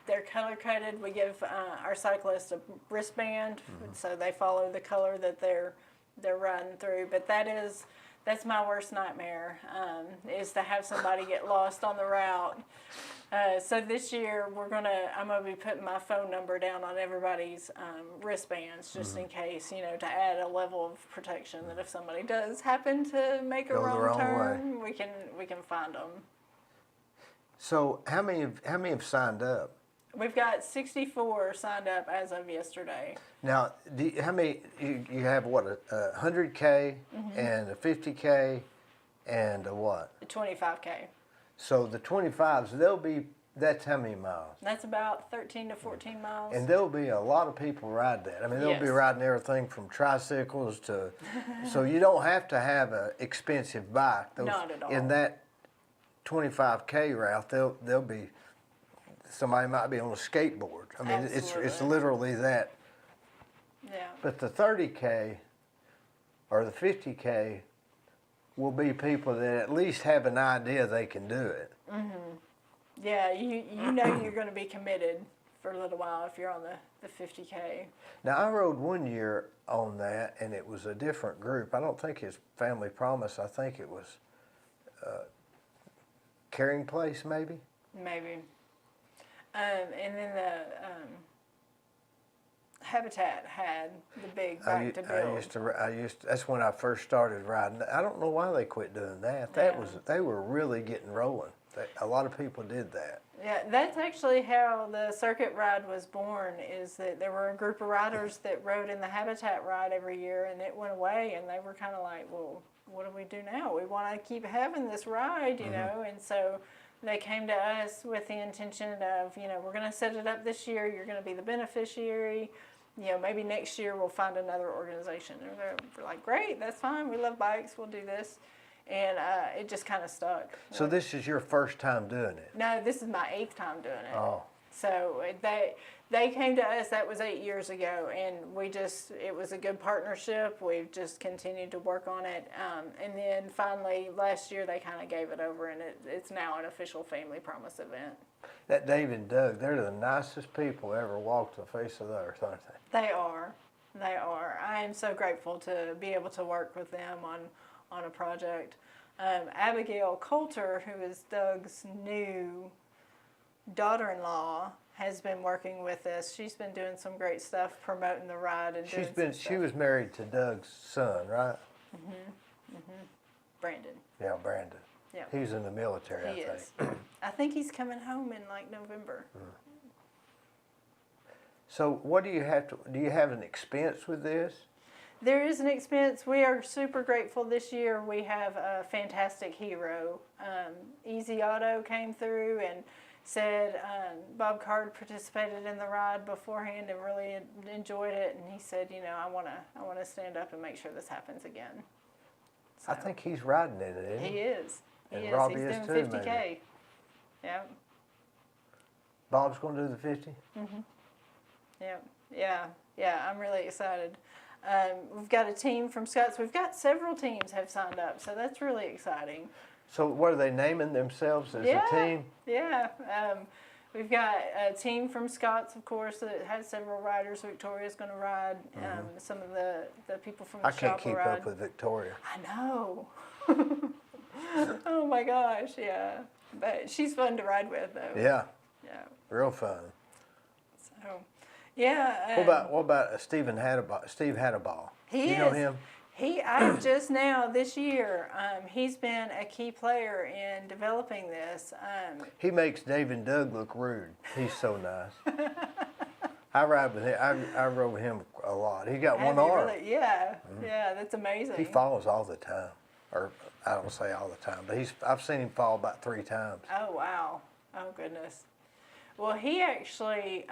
They're color-coded. We give our cyclists a wristband, so they follow the color that they're riding through. But that is That's my worst nightmare, is to have somebody get lost on the route. So this year I'm gonna be putting my phone number down on everybody's wristbands, just in case, to add a level of protection that if somebody does happen to make a wrong turn, we can find them. So how many have signed up? We've got 64 signed up as of yesterday. Now, how many you have? What, a 100K and a 50K and a what? A 25K. So the 25s, that's how many miles? That's about 13 to 14 miles. And there'll be a lot of people ride that. I mean, they'll be riding everything from tricycles to, so you don't have to have an expensive bike. Not at all. In that 25K route, there'll be, somebody might be on a skateboard. I mean, it's literally that. Yeah. But the 30K or the 50K will be people that at least have an idea they can do it. Yeah, you know you're going to be committed for a little while if you're on the 50K. Now, I rode one year on that, and it was a different group. I don't think it's Family Promise. I think it was Caring Place, maybe? Maybe. And then the Habitat had the big Back to Build. That's when I first started riding. I don't know why they quit doing that. They were really getting rolling. A lot of people did that. Yeah, that's actually how the circuit ride was born, is that there were a group of riders that rode in the Habitat ride every year, and it went away, and they were kind of like, well, what do we do now? We want to keep having this ride, you know, and so they came to us with the intention of, we're going to set it up this year, you're going to be the beneficiary, maybe next year we'll find another organization. And they're like, great, that's fine, we love bikes, we'll do this. And it just kind of stuck. So this is your first time doing it? No, this is my 8th time doing it. Oh. So they came to us, that was 8 years ago, and it was a good partnership. We've just continued to work on it. And then finally, last year, they kind of gave it over, and it's now an official Family Promise event. That Dave and Doug, they're the nicest people ever walked the face of the earth, aren't they? They are. They are. I am so grateful to be able to work with them on a project. Abigail Coulter, who is Doug's new daughter-in-law, has been working with us. She's been doing some great stuff promoting the ride and She was married to Doug's son, right? Brandon. Yeah, Brandon. Yeah. He's in the military, I think. I think he's coming home in like November. So what do you have an expense with this? There is an expense. We are super grateful this year. We have a fantastic hero. Easy Auto came through and said Bob Card participated in the ride beforehand and really enjoyed it. And he said, I want to stand up and make sure this happens again. So, I think he's riding in it, isn't he? He is. And Robbie He's is doing too, 50K. maybe. Yeah. Bob's going to do the 50? Yeah. I'm really excited. We've got a team from Scotts. We've got several teams have signed up, so that's really exciting. So what are they naming themselves as a team? Yeah. We've got a team from Scotts, of course, that has several riders. Victoria's going to ride. Some of the people from the shop will ride. I can't keep up with Victoria. I know. Oh my gosh, yeah. But she's fun to ride with, though. Yeah. Yeah. Real fun. So, yeah. What about Steve Hadaball? You know him? I just now this year, he's been a key player in developing this. He makes Dave and Doug look rude. He's so nice. I ride with him. I rode with him a lot. He got one arm. Really? Yeah, yeah, that's amazing. He falls all the time, or I don't say all the time, but I've seen him fall about 3 times. Oh wow! Oh goodness. Well, he actually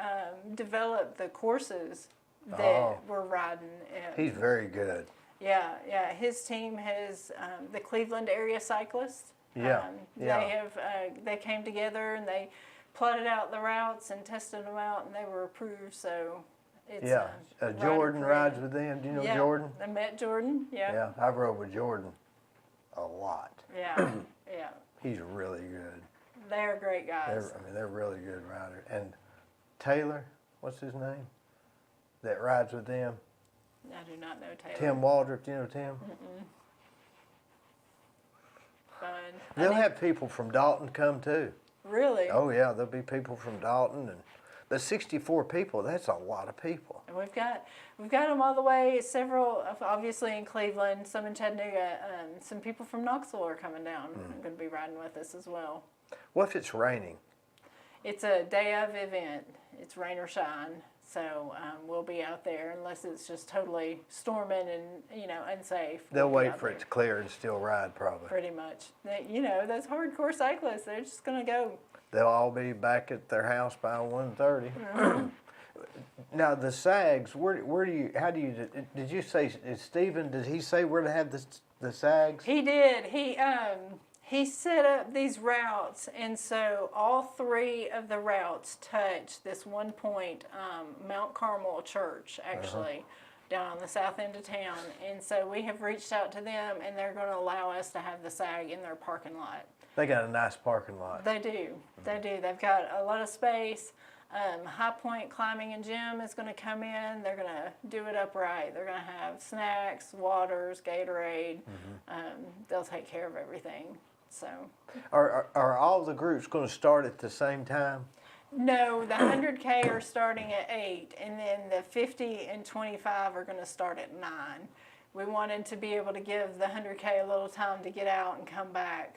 developed the courses that we're riding. He's very good. Yeah. His team has the Cleveland area cyclists. They came together and they plotted out the routes and tested them out, and they were approved. So it's Jordan rides with them. Do you know Jordan? I met Jordan. Yeah. Yeah, I've rode with Jordan a lot. Yeah. He's really good. They're great guys. They're really good riders. And Taylor, what's his name? That rides with them. I do not know Taylor. Tim Waldrop, do you know Tim? They'll have people from Dalton come too. Really? Oh yeah, there'll be people from Dalton, but 64 people, that's a lot of people. And we've got them all the way. Several, obviously in Cleveland, some in Chattanooga. Some people from Knoxville are coming down. I'm going to be riding with us as well. What if it's raining? It's a day of event. It's rain or shine. So we'll be out there unless it's just totally storming and unsafe. They'll wait for it to clear and still ride probably. Pretty much. Those hardcore cyclists, they're just going to go. They'll all be back at their house by 1:30. Now the SAGs, did you say, Stephen, did he say where to have the SAGs? He did. He set up these routes, and so all 3 of the routes touch this one point, Mount Carmel Church, actually, down on the south end of town. And so we have reached out to them, and they're going to allow us to have the SAG in their parking lot. They got a nice parking lot. They do. They do. They've got a lot of space. High Point Climbing and Gym is going to come in. They're going to do it upright. They're going to have snacks, waters, Gatorade. They'll take care of everything. So, are all the groups going to start at the same time? No, the 100K are starting at 8, and then the 50 and 25 are going to start at 9. We wanted to be able to give the 100K a little time to get out and come back.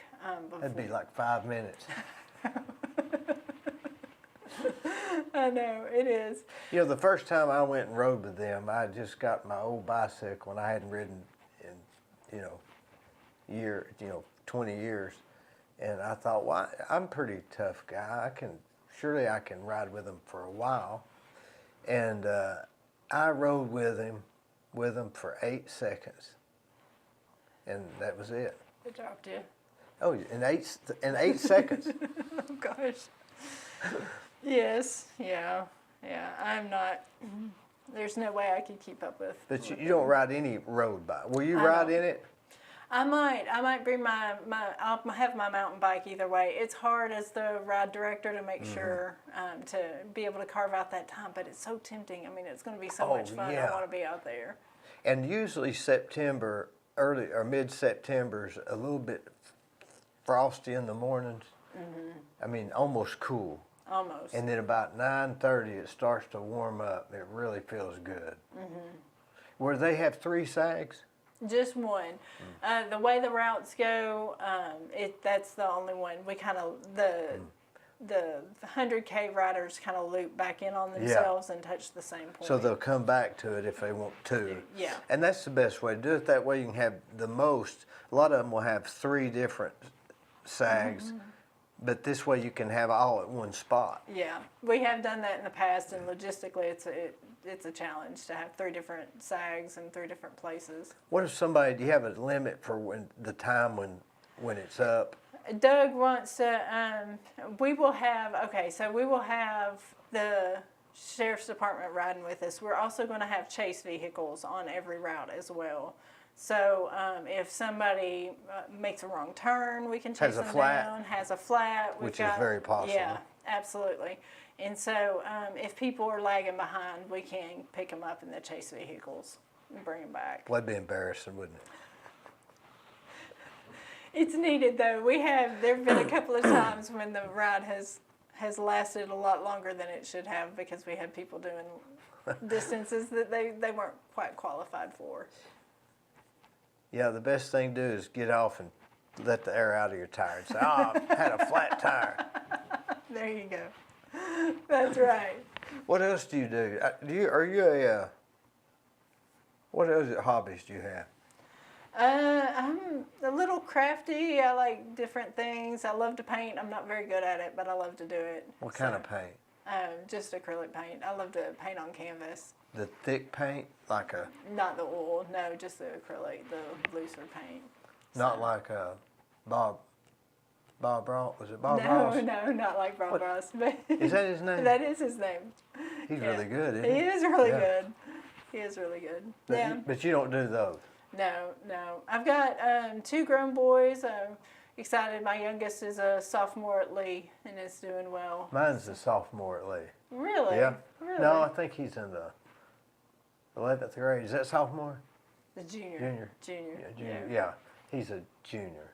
That'd be like 5 minutes. I know, it is. The first time I went and rode with them, I just got my old bicycle and I hadn't ridden in, 20 years. And I thought, well, I'm a pretty tough guy. Surely I can ride with them for a while. And I rode with him for 8 seconds. And that was it. Good job, dude. Oh, in 8 seconds. Oh, gosh. Yes, yeah. I'm not. There's no way I could keep up with. But you don't ride any road bike. Will you ride in it? I might bring I'll have my mountain bike either way. It's hard as the ride director to make sure to be able to carve out that time, but it's so tempting. I mean, it's going to be so much fun. Yeah. I want to be out there. And usually September, early or mid-September's a little bit frosty in the mornings. I mean, almost cool. Almost. And then about 9:30 it starts to warm up. It really feels good. Where they have 3 SAGs? Just one. The way the routes go, that's the only one. We kind of the 100K riders kind of loop back in on themselves and touch the same point. So they'll come back to it if they want to. Yeah. And that's the best way to do it. That way you can have the most. A lot of them will have 3 different SAGs, but this way you can have all at one spot. Yeah, we have done that in the past, and logistically it's a challenge to have 3 different SAGs in 3 different places. What if do you have a limit for the time when it's up? Doug wants to, we will have the Sheriff's Department riding with us. We're also going to have chase vehicles on every route as well. So if somebody makes a wrong turn, we can chase them down. Has a flat. Which is very possible. Yeah, absolutely. And so if people are lagging behind, we can pick them up in the chase vehicles and bring them back. Well, that'd be embarrassing, wouldn't it? It's needed, though. There have been a couple of times when the ride has lasted a lot longer than it should have because we had people doing distances that they weren't quite qualified for. Yeah, the best thing to do is get off and let the air out of your tire and say, I had a flat tire. There you go. That's right. What else do you do? What other hobbies do you have? I'm a little crafty. I like different things. I love to paint. I'm not very good at it, but I love to do it. What kind of paint? Just acrylic paint. I love to paint on canvas. The thick paint, like a... Not the oil, no, just the acrylic, the looser paint. Not like Bob Ross? Was it Bob Ross? No, not like Bob Ross. But is that his name? That is his name. He's really good, isn't he? He is really good. He is really good. But you don't do those? No. I've got 2 grown boys. I'm excited. My youngest is a sophomore at Lee and is doing well. Mine's a sophomore at Lee. Really? Yeah. Really? No, I think he's in the 11th grade. Is that sophomore? The junior. Junior. Junior. Yeah, junior. Yeah, he's a junior.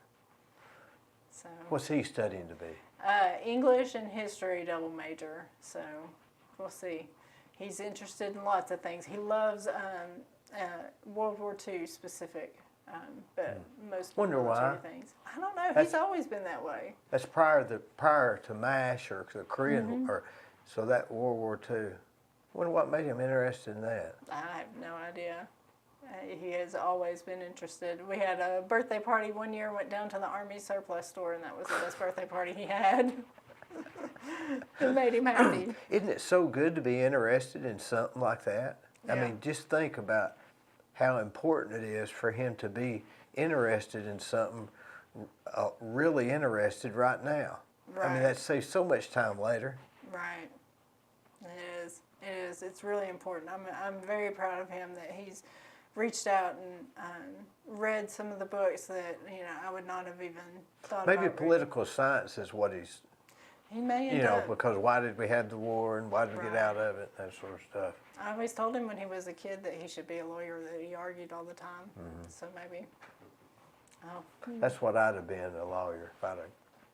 So. What's he studying to be? English and history double major. So we'll see. He's interested in lots of things. He loves World War II specific, but most Wonder military why. things. I don't know. He's always been that way. That's prior to MASH or the Korean, or so that World War II. Wonder what made him interested in that. I have no idea. He has always been interested. We had a birthday party one year, went down to the Army surplus store, and that was the best birthday party he had. It made him happy. Isn't it so good to be interested in something like that? Yeah. I mean, just think about how important it is for him to be interested in something, really interested right now. Right. I mean, that saves so much time later. Right. It is. It is. It's really important. I'm very proud of him that he's reached out and read some of the books that I would not have even thought Maybe about political science is what he's, He may end up. because why did we have the war and why did we get out of it, that sort of stuff. I always told him when he was a kid that he should be a lawyer, that he argued all the time. So maybe. Oh. That's what I'd have been, a lawyer, if I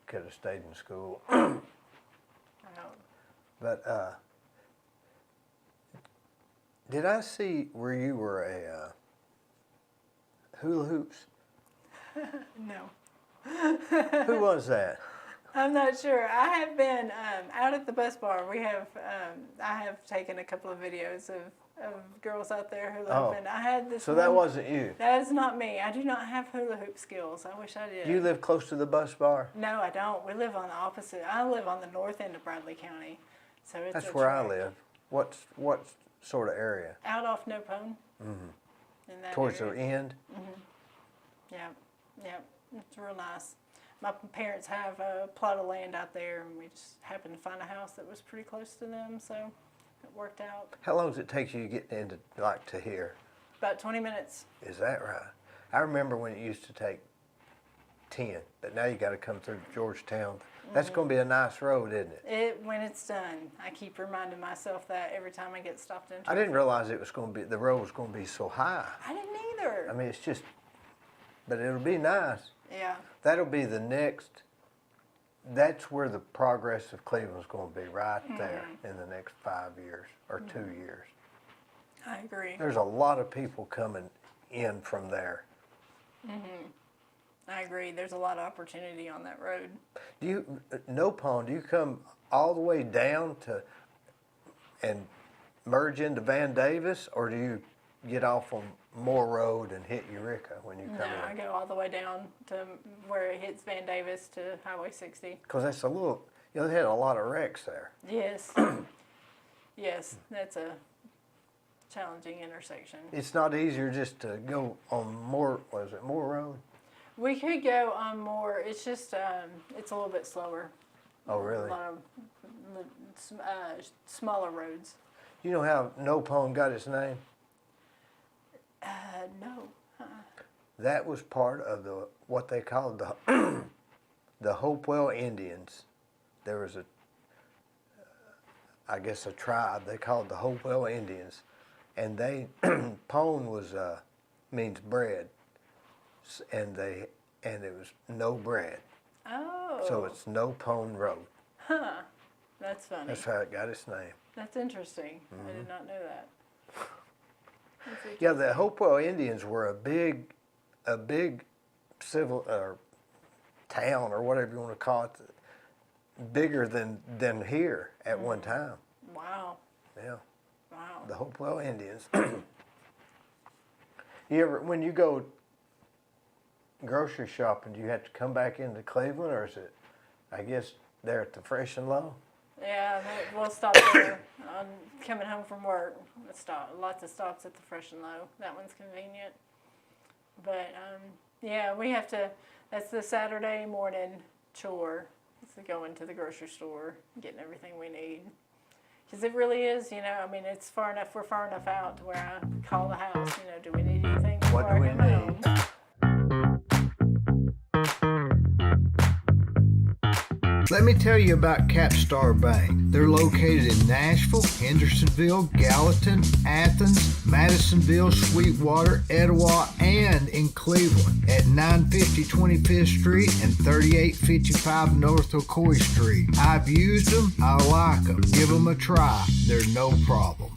could have stayed in school. Oh. But did I see where you were a hula hoops? No. Who was that? I'm not sure. I have been out at the bus bar. We have. I have taken a couple of videos of girls out there hula hooping. I had this. So that wasn't you. That is not me. I do not have hula hoop skills. I wish I did. Do you live close to the bus bar? No, I don't. We live on the opposite. I live on the north end of Bradley County, so it's. That's where I live. What sort of area? Out off No Pone. In that Towards area. the end? Yeah, yeah. It's real nice. My parents have a plot of land out there, and we just happened to find a house that was pretty close to them, so it worked out. How long does it take you to get into, to here? About 20 minutes. Is that right? I remember when it used to take 10, but now you got to come through Georgetown. That's going to be a nice road, isn't it? When it's done. I keep reminding myself that every time I get stopped in. I didn't realize it was going to be, the road was going to be so high. I didn't either. I mean, it's just, but it'll be nice. Yeah. That'll be the next, that's where the progress of Cleveland's going to be, right there in the next 5 years or 2 years. I agree. There's a lot of people coming in from there. I agree. There's a lot of opportunity on that road. Do you, No Pond, do you come all the way down to and merge into Van Davis, or do you get off on Moore Road and hit Eureka when you come No, in? I go all the way down to where it hits Van Davis to Highway 60. Because that's a little, they had a lot of wrecks there. Yes. Yes, that's a challenging intersection. It's not easier just to go on Moore Road? We could go on more. It's just it's a little bit slower. Oh, really? A lot of smaller roads. You know how No Pond got its name? No. That was part of what they called the the Hopewell Indians. There was I guess a tribe they called the Hopewell Indians, and they Pone was means bread, and it was no bread. Oh. So it's No Pone Road. Huh. That's funny. That's how it got its name. That's interesting. I did not know that. Yeah, the Hopewell Indians were a big civil or town or whatever you want to call it, bigger than here at one time. Wow. Yeah, Wow. the Hopewell Indians. When you go grocery shopping, do you have to come back into Cleveland, or is it, I guess, there at the Fresh and Low? Yeah, we'll stop there. I'm coming home from work. Lots of stops at the Fresh and Low. That one's convenient. But yeah, we have to. That's the Saturday morning chore. Is to go into the grocery store, getting everything we need. Because it really is, I mean, it's far enough. We're far enough out to where I call the house. Do we need anything? What do we need? Home? Let me tell you about Capstar Bank. They're located in Nashville, Hendersonville, Gallatin, Athens, Madisonville, Sweetwater, Etowah, and in Cleveland at 950 25th Street and 3855 North Ocoee Street. I've used them. I like them. Give them a try. They're no problem.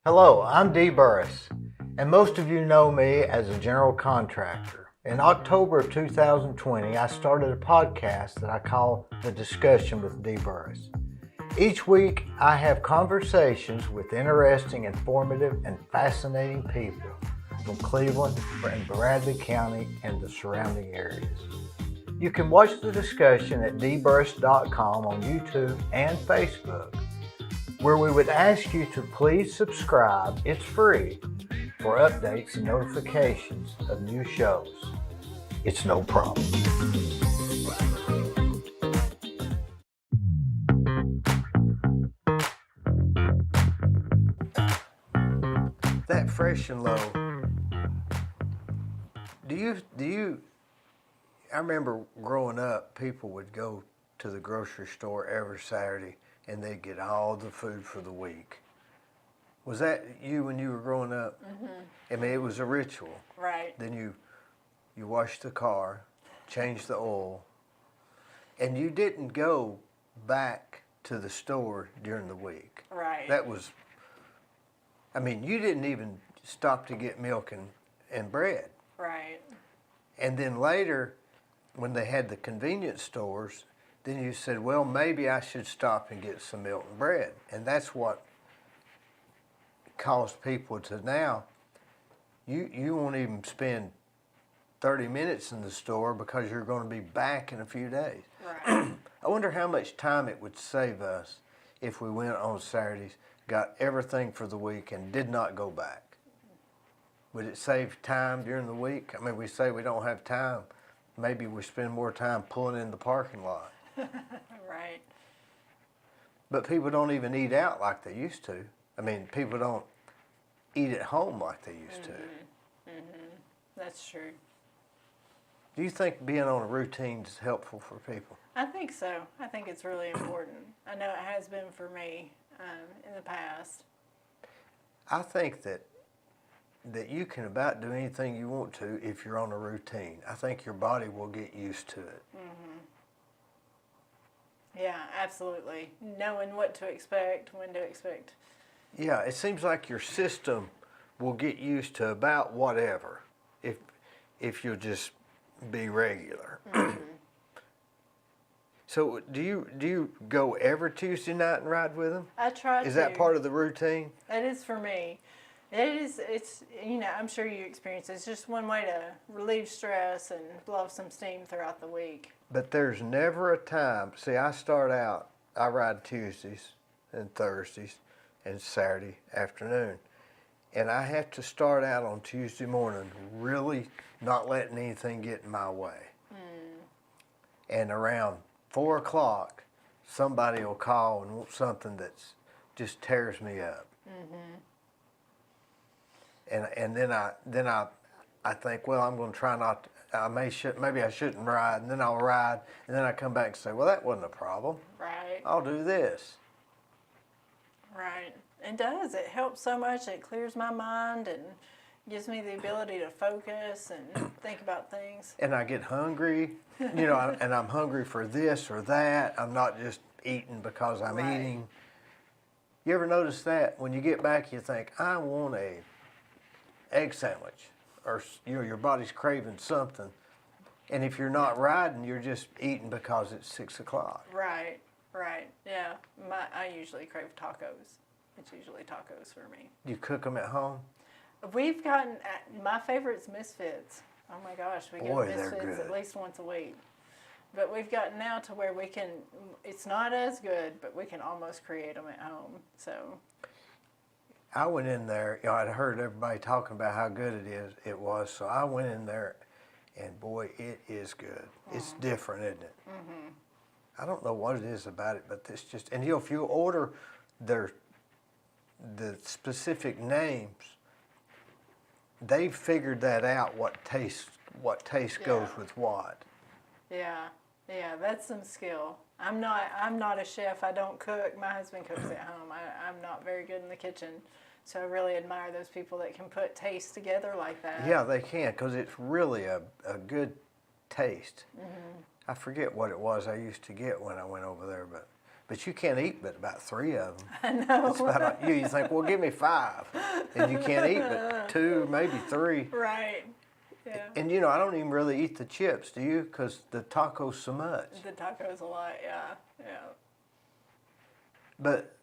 Hello, I'm Dee Burris, and most of you know me as a general contractor. In October of 2020, I started a podcast that I call The Discussion with Dee Burris. Each week, I have conversations with interesting, informative, and fascinating people from Cleveland and Bradley County and the surrounding areas. You can watch the discussion at deeburris.com on YouTube and Facebook, where we would ask you to please subscribe, it's free, for updates and notifications of new shows. It's no problem. That Fresh and Low, I remember growing up, people would go to the grocery store every Saturday and they'd get all the food for the week. Was that you when you were growing up? Mm-hmm. I mean, it was a ritual. Right. Then you washed the car, changed the oil, and you didn't go back to the store during the week. Right. That was, I mean, you didn't even stop to get milk and bread. Right. And then later, when they had the convenience stores, then you said, well, maybe I should stop and get some milk and bread. And that's what caused people to now, you won't even spend 30 minutes in the store because you're going to be back in a few days. Right. I wonder how much time it would save us if we went on Saturdays, got everything for the week, and did not go back. Would it save time during the week? I mean, we say we don't have time. Maybe we spend more time pulling in the parking lot. Right. But people don't even eat out like they used to. I mean, people don't eat at home like they used to. Mm-hmm. That's true. Do you think being on a routine is helpful for people? I think so. I think it's really important. I know it has been for me in the past. I think that you can about do anything you want to if you're on a routine. I think your body will get used to it. Mm-hmm. Yeah, absolutely. Knowing what to expect, when to expect. Yeah, it seems like your system will get used to about whatever if you'll just be regular. Mm-hmm. So do you go every Tuesday night and ride with them? I try to. Is that part of the routine? It is for me. It's I'm sure you experience it. It's just one way to relieve stress and blow off some steam throughout the week. But there's never a time. See, I ride Tuesdays and Thursdays and Saturday afternoon. And I have to start out on Tuesday morning really not letting anything get in my way. And around 4 o'clock, somebody will call and want something that just tears me up. And then I think, well, I'm going to try not to. Maybe I shouldn't ride, and then I'll ride, and then I come back and say, well, that wasn't a problem. Right. I'll do this. Right. It does. It helps so much. It clears my mind and gives me the ability to focus and think about things. And I get hungry, and I'm hungry for this or that. I'm not just eating because I'm eating. You ever notice that? When you get back, you think, I want a egg sandwich. Or your body's craving something, and if you're not riding, you're just eating because it's 6 o'clock. Right. Yeah. I usually crave tacos. It's usually tacos for me. You cook them at home? We've gotten my favorite's Misfits. Oh my gosh, we get Misfits at least once a week. But we've gotten now to where we can. It's not as good, but we can almost create them at home. So. I went in there, I'd heard everybody talking about how good it was, so I went in there, and boy, it is good. It's different, isn't it? I don't know what it is about it, but it's just, and if you order their the specific names, they've figured that out. What taste goes with what. Yeah, that's some skill. I'm not a chef. I don't cook. My husband cooks at home. I'm not very good in the kitchen. So I really admire those people that can put taste together like that. Yeah, they can, because it's really a good taste. Mm-hmm. I forget what it was I used to get when I went over there, but you can't eat but about 3 of them. I know. It's about you think, well, give me 5, and you can't eat but 2, maybe 3. Right. Yeah. And you know, I don't even really eat the chips, do you? Because the tacos so much. The tacos a lot, yeah. But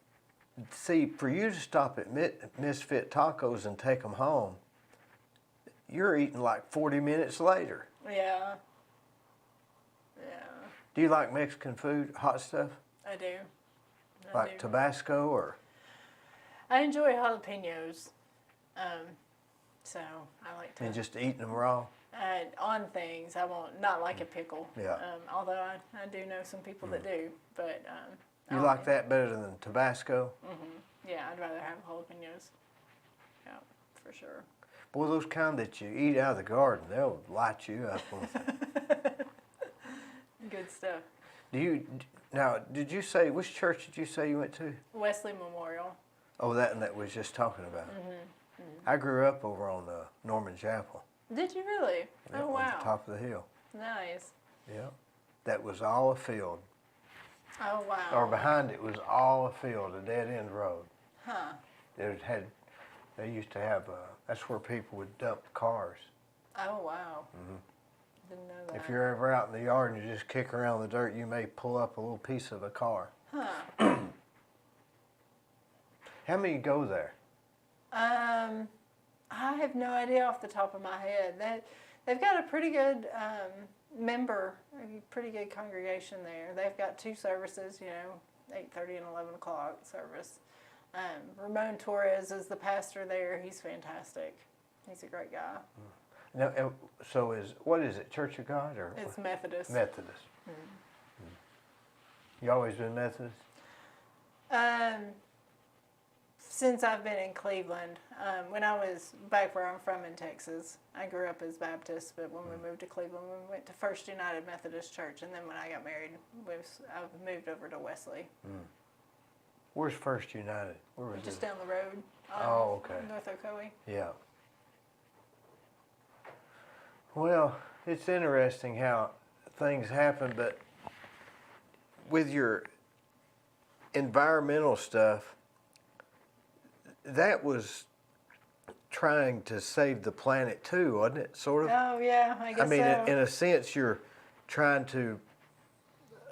see, for you to stop at Misfit Tacos and take them home, you're eating like 40 minutes later. Yeah. Do you like Mexican food, hot stuff? I do. Like Tabasco or? I enjoy jalapenos. So I like to. And just eating them raw? On things, I won't, not like a pickle. Yeah. Although I do know some people that do, but. You like that better than Tabasco? Mm-hmm. Yeah, I'd rather have jalapenos. Yeah, for sure. Boy, those kind that you eat out of the garden, they'll light you up. Good stuff. Did you say, which church did you say you went to? Wesley Memorial. Oh, that was just talking about. Mm-hmm. Mm-hmm. I grew up over on Norman Chapel. Did you really? Yeah, oh, wow. On the top of the hill. Nice. Yeah. That was all a field. Oh, wow. Or behind it was all a field, a dead-end road. Huh. They used to have, that's where people would dump cars. Oh, wow. Mm-hmm. Didn't know that. If you're ever out in the yard and you just kick around the dirt, you may pull up a little piece of a car. Huh. How many go there? I have no idea off the top of my head. They've got a pretty good pretty good congregation there. They've got 2 services, 8:30 and 11 o'clock service. Ramon Torres is the pastor there. He's fantastic. He's a great guy. Now, so what is it, Church of God or? It's Methodist. Methodist. You always been Methodist? Since I've been in Cleveland, when I was back where I'm from in Texas, I grew up as Baptist, but when we moved to Cleveland, we went to First United Methodist Church, and then when I got married, I moved over to Wesley. Where's First United? Where was Just it? down the road. Oh, okay. North Ocoee. Yeah. Well, it's interesting how things happen, but with your environmental stuff, that was trying to save the planet too, wasn't it? Sort of. Oh yeah, I guess I mean, so. in a sense, you're trying to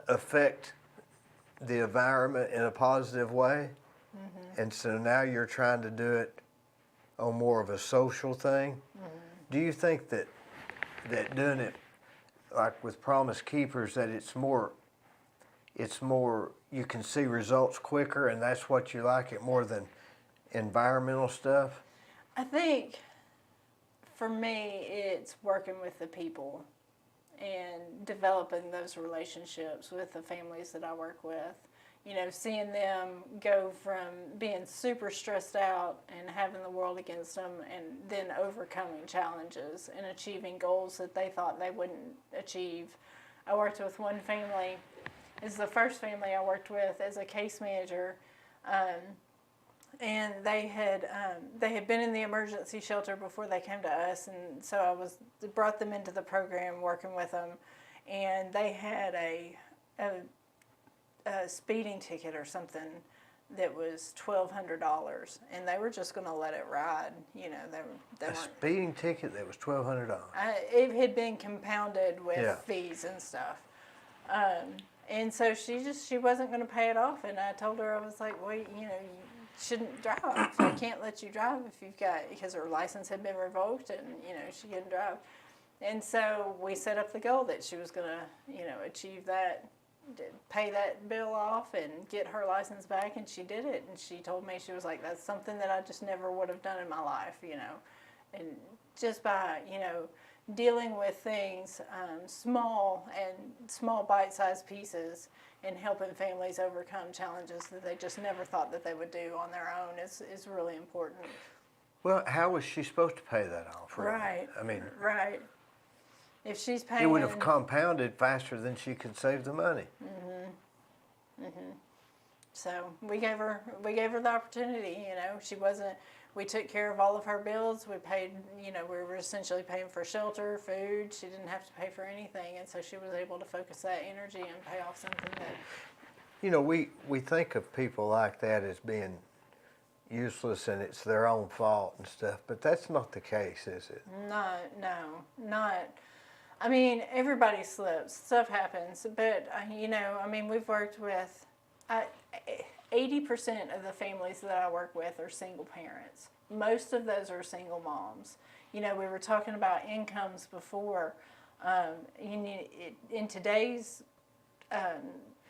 affect the environment in a positive way, and so now you're trying to do it on more of a social thing. Do you think that doing it like with Promise Keepers, that it's more you can see results quicker, and that's what you like it more than environmental stuff? I think for me, it's working with the people and developing those relationships with the families that I work with. Seeing them go from being super stressed out and having the world against them, and then overcoming challenges and achieving goals that they thought they wouldn't achieve. I worked with one family. It's the first family I worked with as a case manager. And they had been in the emergency shelter before they came to us, and so I brought them into the program, working with them, and they had a speeding ticket or something that was $1,200, and they were just going to let it ride. A speeding ticket that was $1,200. It had been compounded with fees and stuff. And so she wasn't going to pay it off, and I told her, I was like, well, you shouldn't drive. I can't let you drive because her license had been revoked, and she couldn't drive. And so we set up the goal that she was going to achieve that, pay that bill off and get her license back, and she did it. And she told me, she was like, that's something that I just never would have done in my life, and just by dealing with things, small bite-sized pieces, and helping families overcome challenges that they just never thought that they would do on their own is really important. Well, how was she supposed to pay that off? Really? Right. I mean, right. If she's paying, it would have compounded faster than she could save the money. So we gave her the opportunity. You know, she wasn't. We took care of all of her bills. We paid. You know, we were essentially paying for shelter, food. She didn't have to pay for anything, and so she was able to focus that energy and pay off something that. You know, we think of people like that as being useless and it's their own fault and stuff, but that's not the case, is it? No, not. I mean, everybody slips. Stuff happens, but you know, I mean, we've worked with 80% of the families that I work with are single parents. Most of those are single moms. You know, we were talking about incomes before. In today's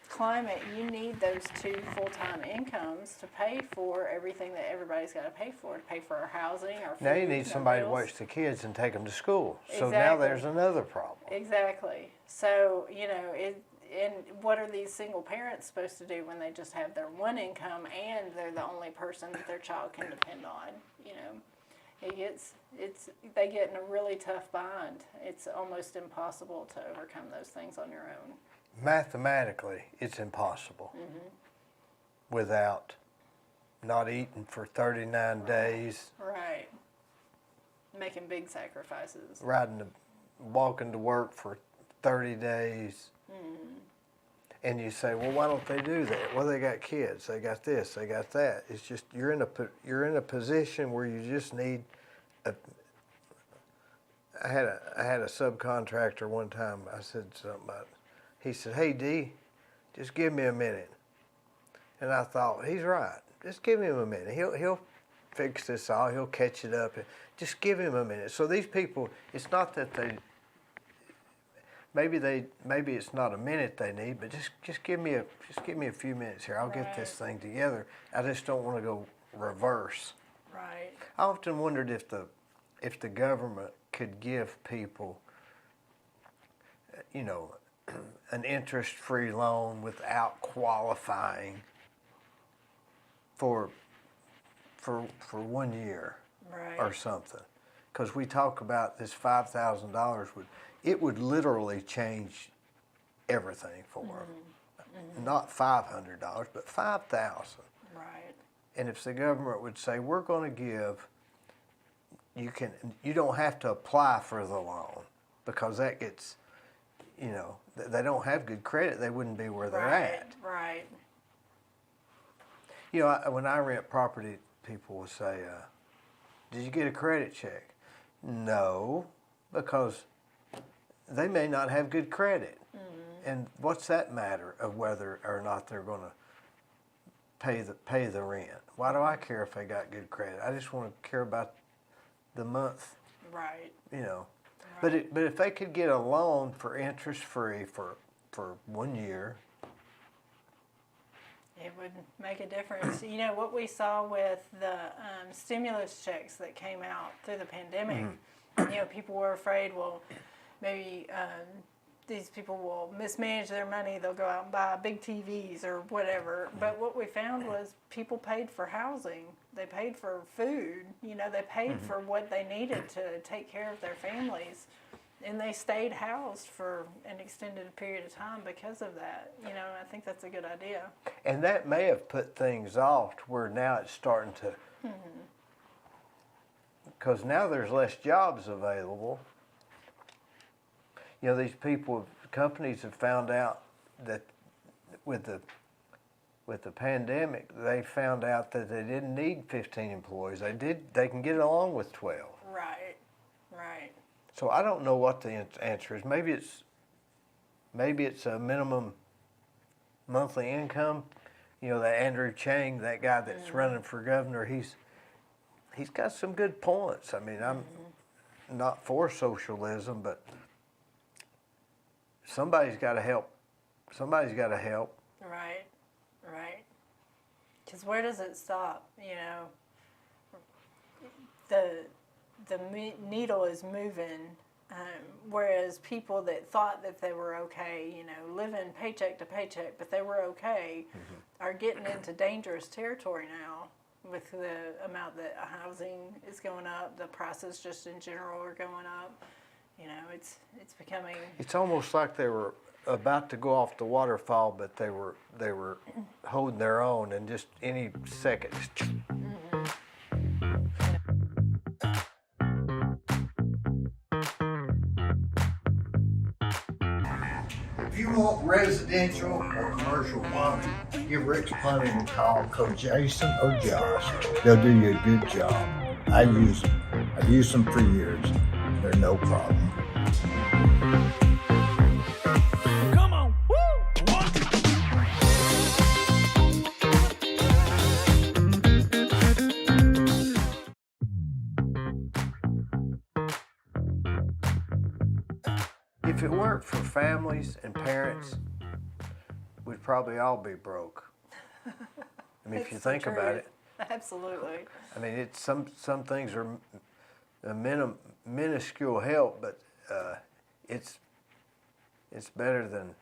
climate, you need those 2 full-time incomes to pay for everything that everybody's got to pay for our housing, our food. Now you need somebody to bills. watch the kids and take them to school. So Exactly. now there's another problem. Exactly. So, you know, and what are these single parents supposed to do when they just have their one income and they're the only person that their child can depend on? You know, they get in a really tough bind. It's almost impossible to overcome those things on your own. Mathematically, it's impossible without not eating for 39 days. Right. Making big sacrifices. Walking to work for 30 days. And you say, well, why don't they do that? Well, they got kids. They got this. They got that. It's just you're in a position where you just need a. I had a subcontractor one time. I said something about. He said, "Hey, Dee, just give me a minute." And I thought, he's right. Just give him a minute. He'll fix this all. He'll catch it up. Just give him a minute. So these people, it's not that they. Maybe it's not a minute they need, but just give me a few minutes here. I'll get this thing together. I just don't want to go reverse. Right. I often wondered if the government could give people, you know, an interest-free loan without qualifying for 1 year or something. Because we talk about this $5,000 would literally change everything for them. Not $500, but $5,000. Right. And if the government would say, we're going to give, you don't have to apply for the loan because that gets, you know, they don't have good credit, they wouldn't be where they're at. Right. You know, when I rent property, people will say, did you get a credit check? No, because they may not have good credit. And what's that matter of whether or not they're going to pay the rent? Why do I care if they got good credit? I just want to care about the month. Right. You know. Right. But if they could get a loan for interest free for 1 year, it would make a difference. You know, what we saw with the stimulus checks that came out through the pandemic, you know, people were afraid, well, maybe these people will mismanage their money. They'll go out and buy big TVs or whatever. But what we found was people paid for housing. They paid for food. You know, they paid for what they needed to take care of their families. And they stayed housed for an extended period of time because of that. You know, I think that's a good idea. and that may have put things off to where now it's starting to, because now there's less jobs available. You know, these companies have found out that with the pandemic, they found out that they didn't need 15 employees. They can get along with 12. Right. So I don't know what the answer is. Maybe it's a minimum monthly income. You know, that Andrew Chang, that guy that's running for governor, he's got some good points. I mean, I'm not for socialism, but somebody's got to help. Right. Because where does it stop? You know, the needle is moving Whereas people that thought that they were okay, you know, living paycheck to paycheck, but they were okay, are getting into dangerous territory now with the amount that housing is going up, the prices just in general are going up. You know, it's becoming. It's almost like they were about to go off the waterfall, but they were holding their own, and just any second. If you want residential or commercial plumbing, give Rick's Plumbing a call, Coach Jason or Josh. They'll do you a good job. I've used them for years. They're no problem. Come on, woo! If it weren't for families and parents, we'd probably all be broke. I mean, if you It's the think about truth. it, Absolutely. I mean, it's some things are a minuscule help, but it's better than,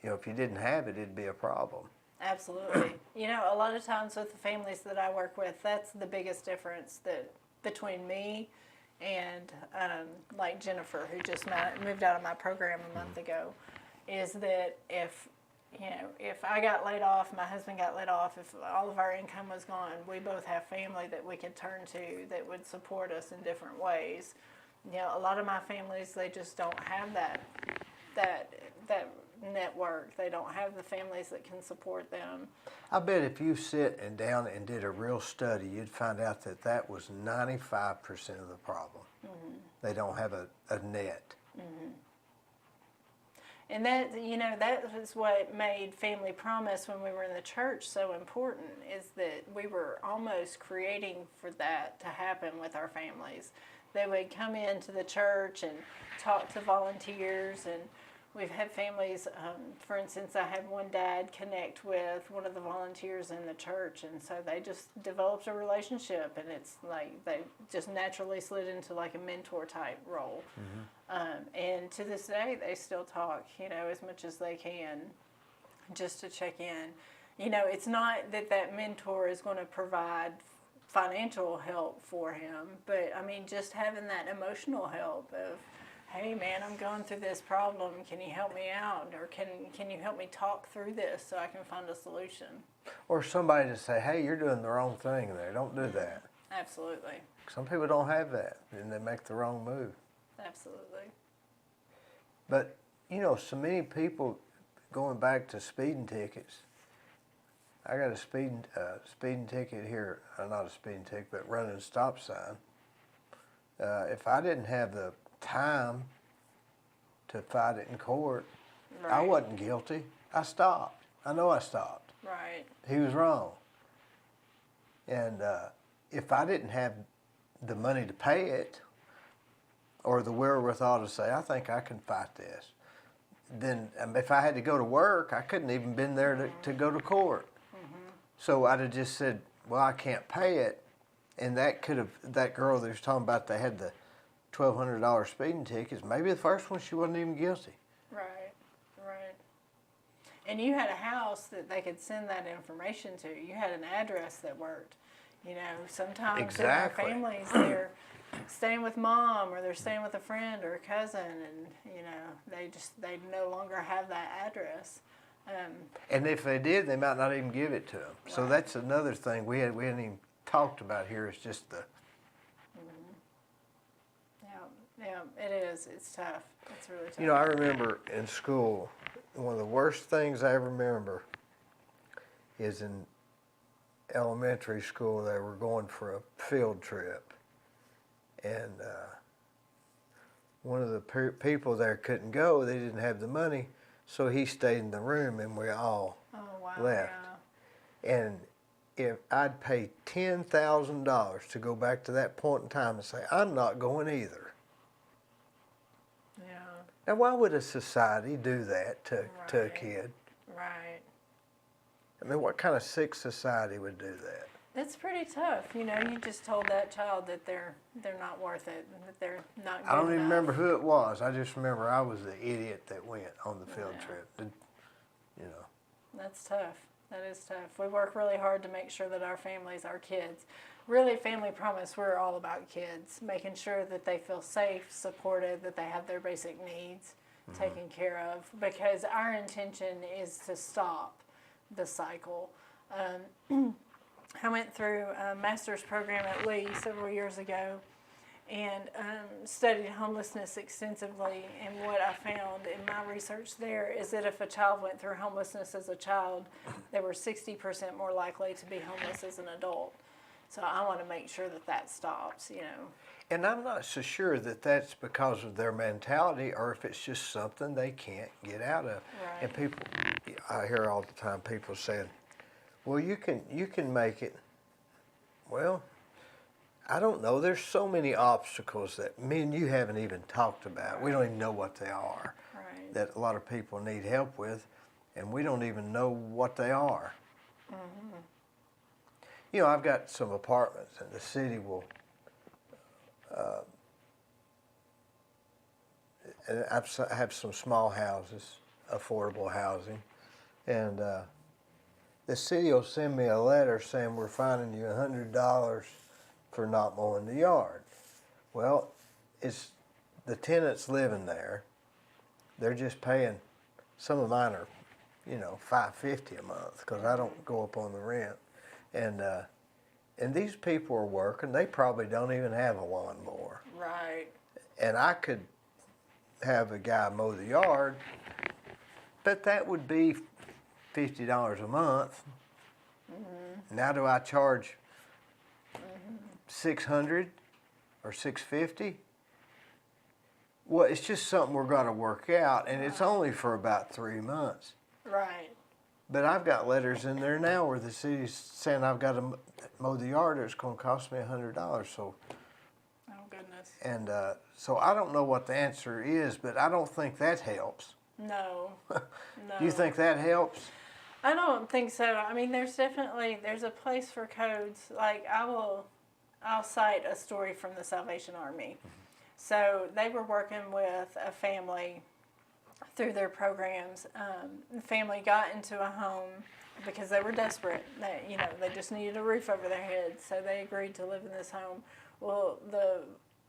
you know, if you didn't have it, it'd be a problem. Absolutely. You know, a lot of times with the families that I work with, that's the biggest difference that between me and like Jennifer, who just moved out of my program a month ago, is that if I got laid off, my husband got laid off, if all of our income was gone, we both have family that we could turn to that would support us in different ways. You know, a lot of my families, they just don't have that network. They don't have the families that can support them. I bet if you sit and down and did a real study, you'd find out that was 95% of the problem. They don't have a net. And that, you know, that was what made Family Promise when we were in the church so important, is that we were almost creating for that to happen with our families. They would come into the church and talk to volunteers, and we've had families, for instance, I had one dad connect with one of the volunteers in the church, and so they just developed a relationship, and it's like they just naturally slid into like a mentor type role. And to this day, they still talk, you know, as much as they can, just to check in. You know, it's not that that mentor is going to provide financial help for him, but I mean, just having that emotional help of, hey man, I'm going through this problem, can you help me out? Or can you help me talk through this so I can find a solution? Or somebody to say, hey, you're doing the wrong thing there, don't do that. Absolutely. Some people don't have that, and they make the wrong move. Absolutely. But, you know, so many people, going back to speeding tickets, I got a speeding ticket here, not a speeding ticket, but running a stop sign. If I didn't have the time to fight it in court, Right. I wasn't guilty. I stopped. I know I stopped. Right. He was wrong. And if I didn't have the money to pay it, or the wherewithal to say, I think I can fight this, then if I had to go to work, I couldn't even been there to go to court. So I'd have just said, well, I can't pay it. And that girl that was talking about, they had the $1,200 speeding tickets, maybe the first one she wasn't even guilty. Right. Right. And you had a house that they could send that information to. You had an address that worked. You know, sometimes Exactly. in our families, they're staying with mom, or they're staying with a friend or a cousin, and you know, they no longer have that address. And if they did, they might not even give it to them. So Right. that's another thing we hadn't even talked about here, is just the. Yeah, it is. It's tough. It's really tough. You know, I remember in school, one of the worst things I ever remember is in elementary school, they were going for a field trip. And one of the people there couldn't go. They didn't have the money. So he stayed in the room, and we all left. Yeah. And if I'd pay $10,000 to go back to that point in time and say, I'm not going either. Yeah. Now, why would a society do that to a Right. kid? Right. I mean, what kind of sick society would do that? It's pretty tough. You know, you just told that child that they're not worth it, and that they're not good I don't even enough. remember who it was. I just remember I was the idiot that went on the field trip. You know. That's tough. That is tough. We work really hard to make sure that our families, our kids, really Family Promise, we're all about kids, making sure that they feel safe, supported, that they have their basic needs taken care of, because our intention is to stop the cycle. I went through a master's program at Lee several years ago and studied homelessness extensively. And what I found in my research there is that if a child went through homelessness as a child, they were 60% more likely to be homeless as an adult. So I want to make sure that that stops, you know. And I'm not so sure that that's because of their mentality or if it's just something they can't get out of. Right. And people, I hear all the time people saying, well, you can make it. Well, I don't know. There's so many obstacles that me and you haven't even talked about. We don't even know what they are. Right. That a lot of people need help with, and we don't even know what they are. Mm-hmm. You know, I've got some apartments, and the city will. And I have some small houses, affordable housing, and the city will send me a letter saying we're fining you $100 for not mowing the yard. Well, it's the tenants living there. They're just paying. Some of mine are, you know, $5.50 a month because I don't go up on the rent, and these people are working. They probably don't even have a lawnmower. Right. And I could have a guy mow the yard, but that would be $50 a month. Mm-hmm. Now do I charge $600 or $650? Well, it's just something we're going to work out, and it's only for about 3 months. Right. But I've got letters in there now where the city's saying I've got to mow the yard, or it's going to cost me $100. So, Oh, goodness. and so I don't know what the answer is, but I don't think that helps. No. No. Do you think that helps? I don't think so. I mean, there's a place for codes. Like I'll cite a story from the Salvation Army. So they were working with a family through their programs. The family got into a home because they were desperate. They just needed a roof over their heads, so they agreed to live in this home. Well,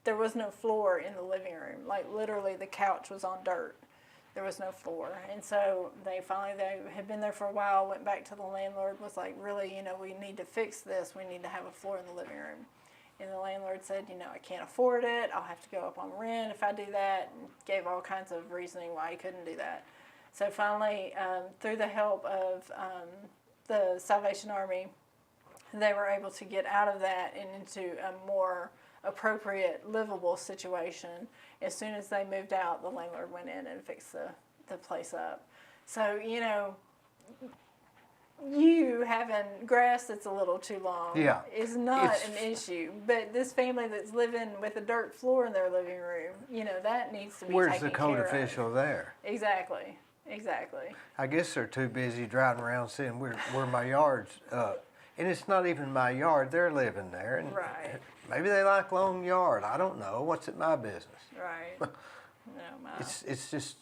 there was no floor in the living room. Like literally, the couch was on dirt. There was no floor, and so they had been there for a while. Went back to the landlord. Was like, really, we need to fix this. We need to have a floor in the living room. And the landlord said, I can't afford it. I'll have to go up on rent if I do that. And gave all kinds of reasoning why he couldn't do that. So finally, through the help of the Salvation Army, they were able to get out of that and into a more appropriate, livable situation. As soon as they moved out, the landlord went in and fixed the place up. So, you having grass that's a little too long is not an issue. But this family that's living with a dirt floor in their living room, that needs to be Where's taken the code care official there? Exactly. I guess they're too busy driving around saying where my yard's up. And it's not even my yard. They're living there. And Right. Maybe they like long yard. I don't know. What's it my business? Right. No, my. It's just,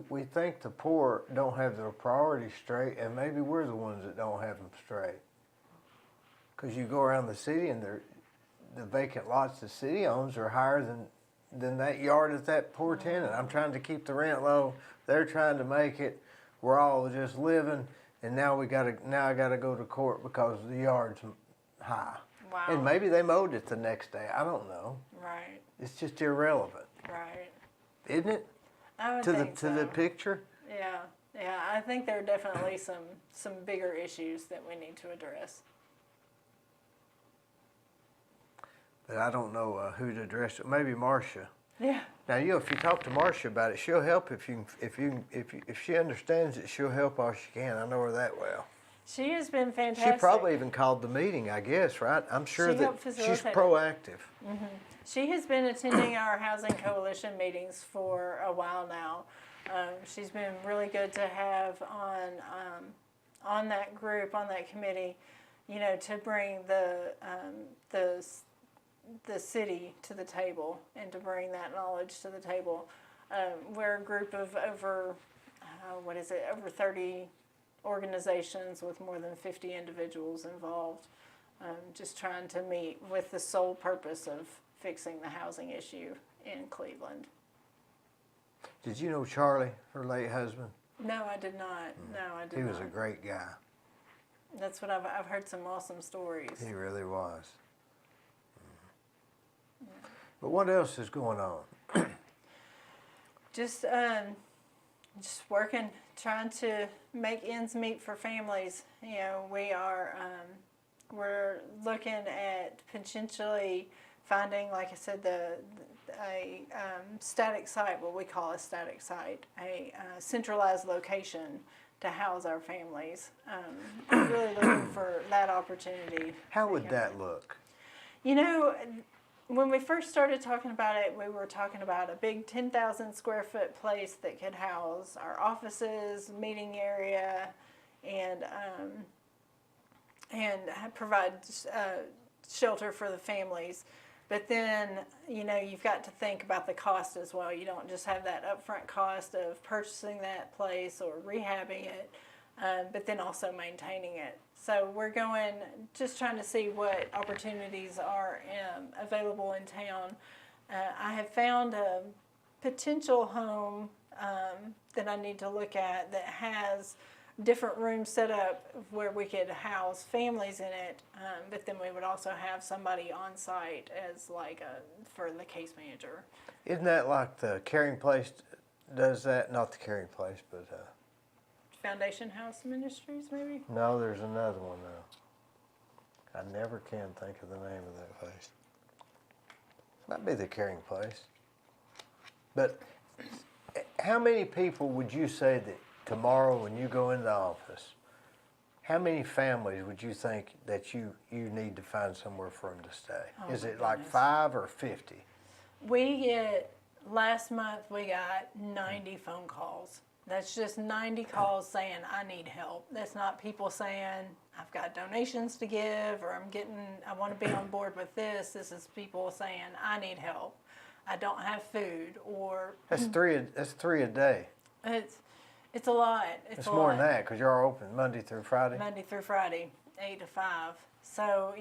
we think the poor don't have their priorities straight, and maybe we're the ones that don't have them straight. Because you go around the city and the vacant lots the city owns are higher than that yard of that poor tenant. I'm trying to keep the rent low. They're trying to make it. We're all just living, and now I gotta go to court because the yard's high. Wow. And maybe they mowed it the next day. I don't know. Right. It's just irrelevant, Right. isn't it? I would To think the so. picture. Yeah. I think there are definitely some bigger issues that we need to address. But I don't know who to address it. Maybe Marcia. Yeah. Now if you talk to Marcia about it, she'll help. If she understands it, she'll help all she can. I know her that well. She has been fantastic. She probably even called the meeting, I guess, right? I'm sure She that helped she's facilitate it. proactive. She has been attending our Housing Coalition meetings for a while now. She's been really good to have on that group, on that committee, to bring the city to the table and to bring that knowledge to the table. We're a group of over 30 organizations with more than 50 individuals involved, just trying to meet with the sole purpose of fixing the housing issue in Cleveland. Did you know Charlie, her late husband? No, I did not. No, I did not. He was a great guy. That's what I've heard some awesome stories. He really was. But what else is going on? Just working, trying to make ends meet for families. We're looking at potentially finding, like I said, a static site, what we call a static site, a centralized location to house our families. Really looking for that opportunity. How would that look? When we first started talking about it, we were talking about a big 10,000 square foot place that could house our offices, meeting area, and provide shelter for the families. But then, you've got to think about the cost as well. You don't just have that upfront cost of purchasing that place or rehabbing it, but then also maintaining it. So we're just trying to see what opportunities are available in town. I have found a potential home that I need to look at that has different rooms set up where we could house families in it, but then we would also have somebody on site as for the case manager. Isn't that like the Caring Place does that? Not the Caring Place, but Foundation House Ministries, maybe? no, there's another one though. I never can think of the name of that place. Might be the Caring Place. But how many people would you say that tomorrow when you go into the office, how many families would you think that you need to find somewhere for them to stay? Oh, Is it my like goodness. 5 or 50? Last month we got 90 phone calls. That's just 90 calls saying, I need help. That's not people saying, I've got donations to give, or I want to be on board with this. This is people saying, I need help. I don't have food, or That's three a day. it's a lot. It's more than that because you're open Monday through Friday. Monday through Friday, 8 to 5. So,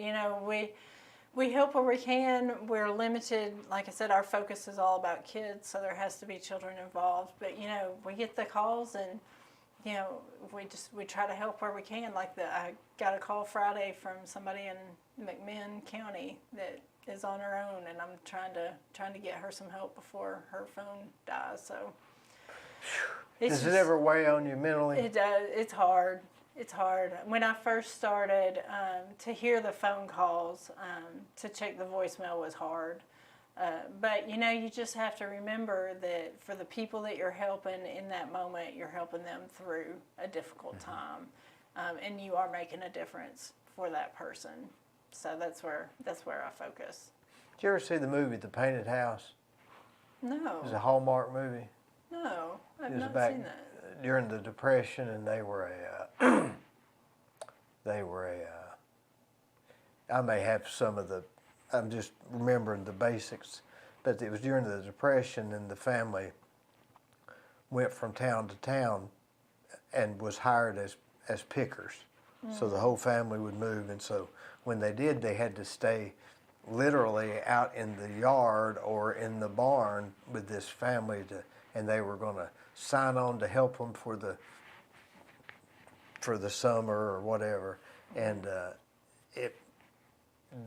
we help where we can. We're limited. Like I said, our focus is all about kids, so there has to be children involved. But, we get the calls and, we try to help where we can. I got a call Friday from somebody in McMinn County that is on her own, and I'm trying to get her some help before her phone dies. So Does it ever weigh on you mentally? It does. It's hard. It's hard. When I first started, to hear the phone calls, to check the voicemail was hard. But you just have to remember that for the people that you're helping in that moment, you're helping them through a difficult time, and you are making a difference for that person. So that's where I focus. Did you ever see the movie The Painted House? No. It was a Hallmark movie. No, I've It was not back seen that. during the Depression, and they were I may have some of the, I'm just remembering the basics, but it was during the Depression, and the family went from town to town and was hired as pickers. So the whole family would move, and so when they did, they had to stay literally out in the yard or in the barn with this family and they were going to sign on to help them for the summer or whatever, and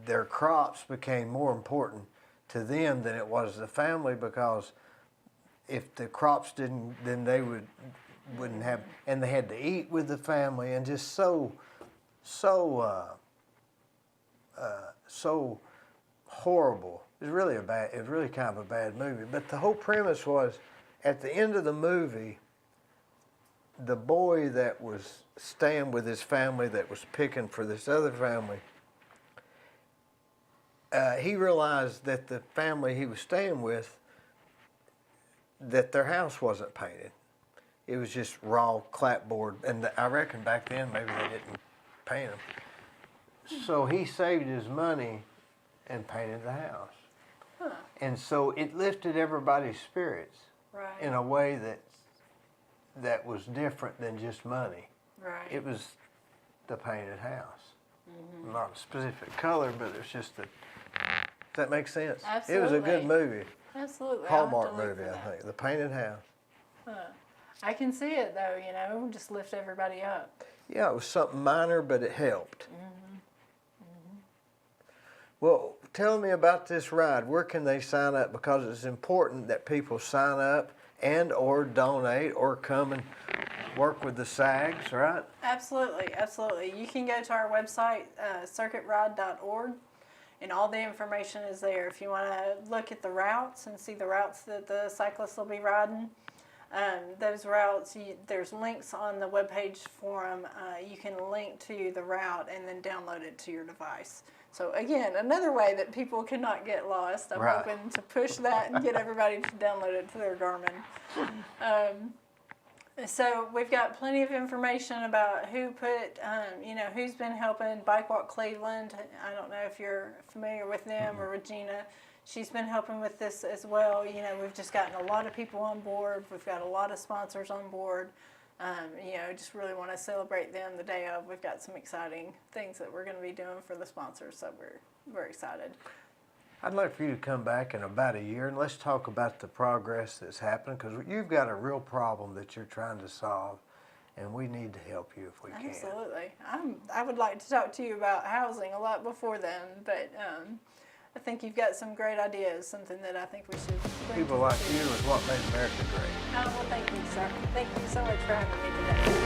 their crops became more important to them than it was the family, because if the crops didn't, then they wouldn't have, and they had to eat with the family, and just so horrible. It was really kind of a bad movie. But the whole premise was, at the end of the movie, the boy that was staying with his family that was picking for this other family, he realized that the family he was staying with, that their house wasn't painted. it was just raw clapboard, and I reckon back then maybe they didn't paint them. So he saved his money and painted the house. Huh. And so it lifted everybody's spirits Right. in a way that was different than just money. Right. It was the painted house. Not a specific color, but it's just that. Does that make sense? It was a good Absolutely. movie. Absolutely. I'll have to Hallmark look movie, for I that. think. The Painted House. I can see it though, you know, just lift everybody up. Yeah, it was something minor, but it helped. Well, tell me about this ride. Where can they sign up? Because it's important that people sign up and or donate or come and work with the SAGs, right? Absolutely, absolutely. You can go to our website, circuitride.org, and all the information is there. If you want to look at the routes and see the routes that the cyclists will be riding, those routes, there's links on the webpage for them. You can link to the route and then download it to your device. So again, another way that people cannot get lost. I'm Right. hoping to push that and get everybody to download it to their Garmin. So we've got plenty of information about who put, who's been helping Bike Walk Cleveland. I don't know if you're familiar with them or Regina. She's been helping with this as well. You know, we've just gotten a lot of people on board. We've got a lot of sponsors on board. Just really want to celebrate them the day of. We've got some exciting things that we're going to be doing for the sponsors, so we're excited. I'd like for you to come back in about a year and let's talk about the progress that's happening, because you've got a real problem that you're trying to solve, and we need to help you if we can. Absolutely. I would like to talk to you about housing a lot before then, but I think you've got some great ideas, something that I think we should bring People to the like city. you is what made America great. Oh, well, thank you, sir. Thank you so much for having me today.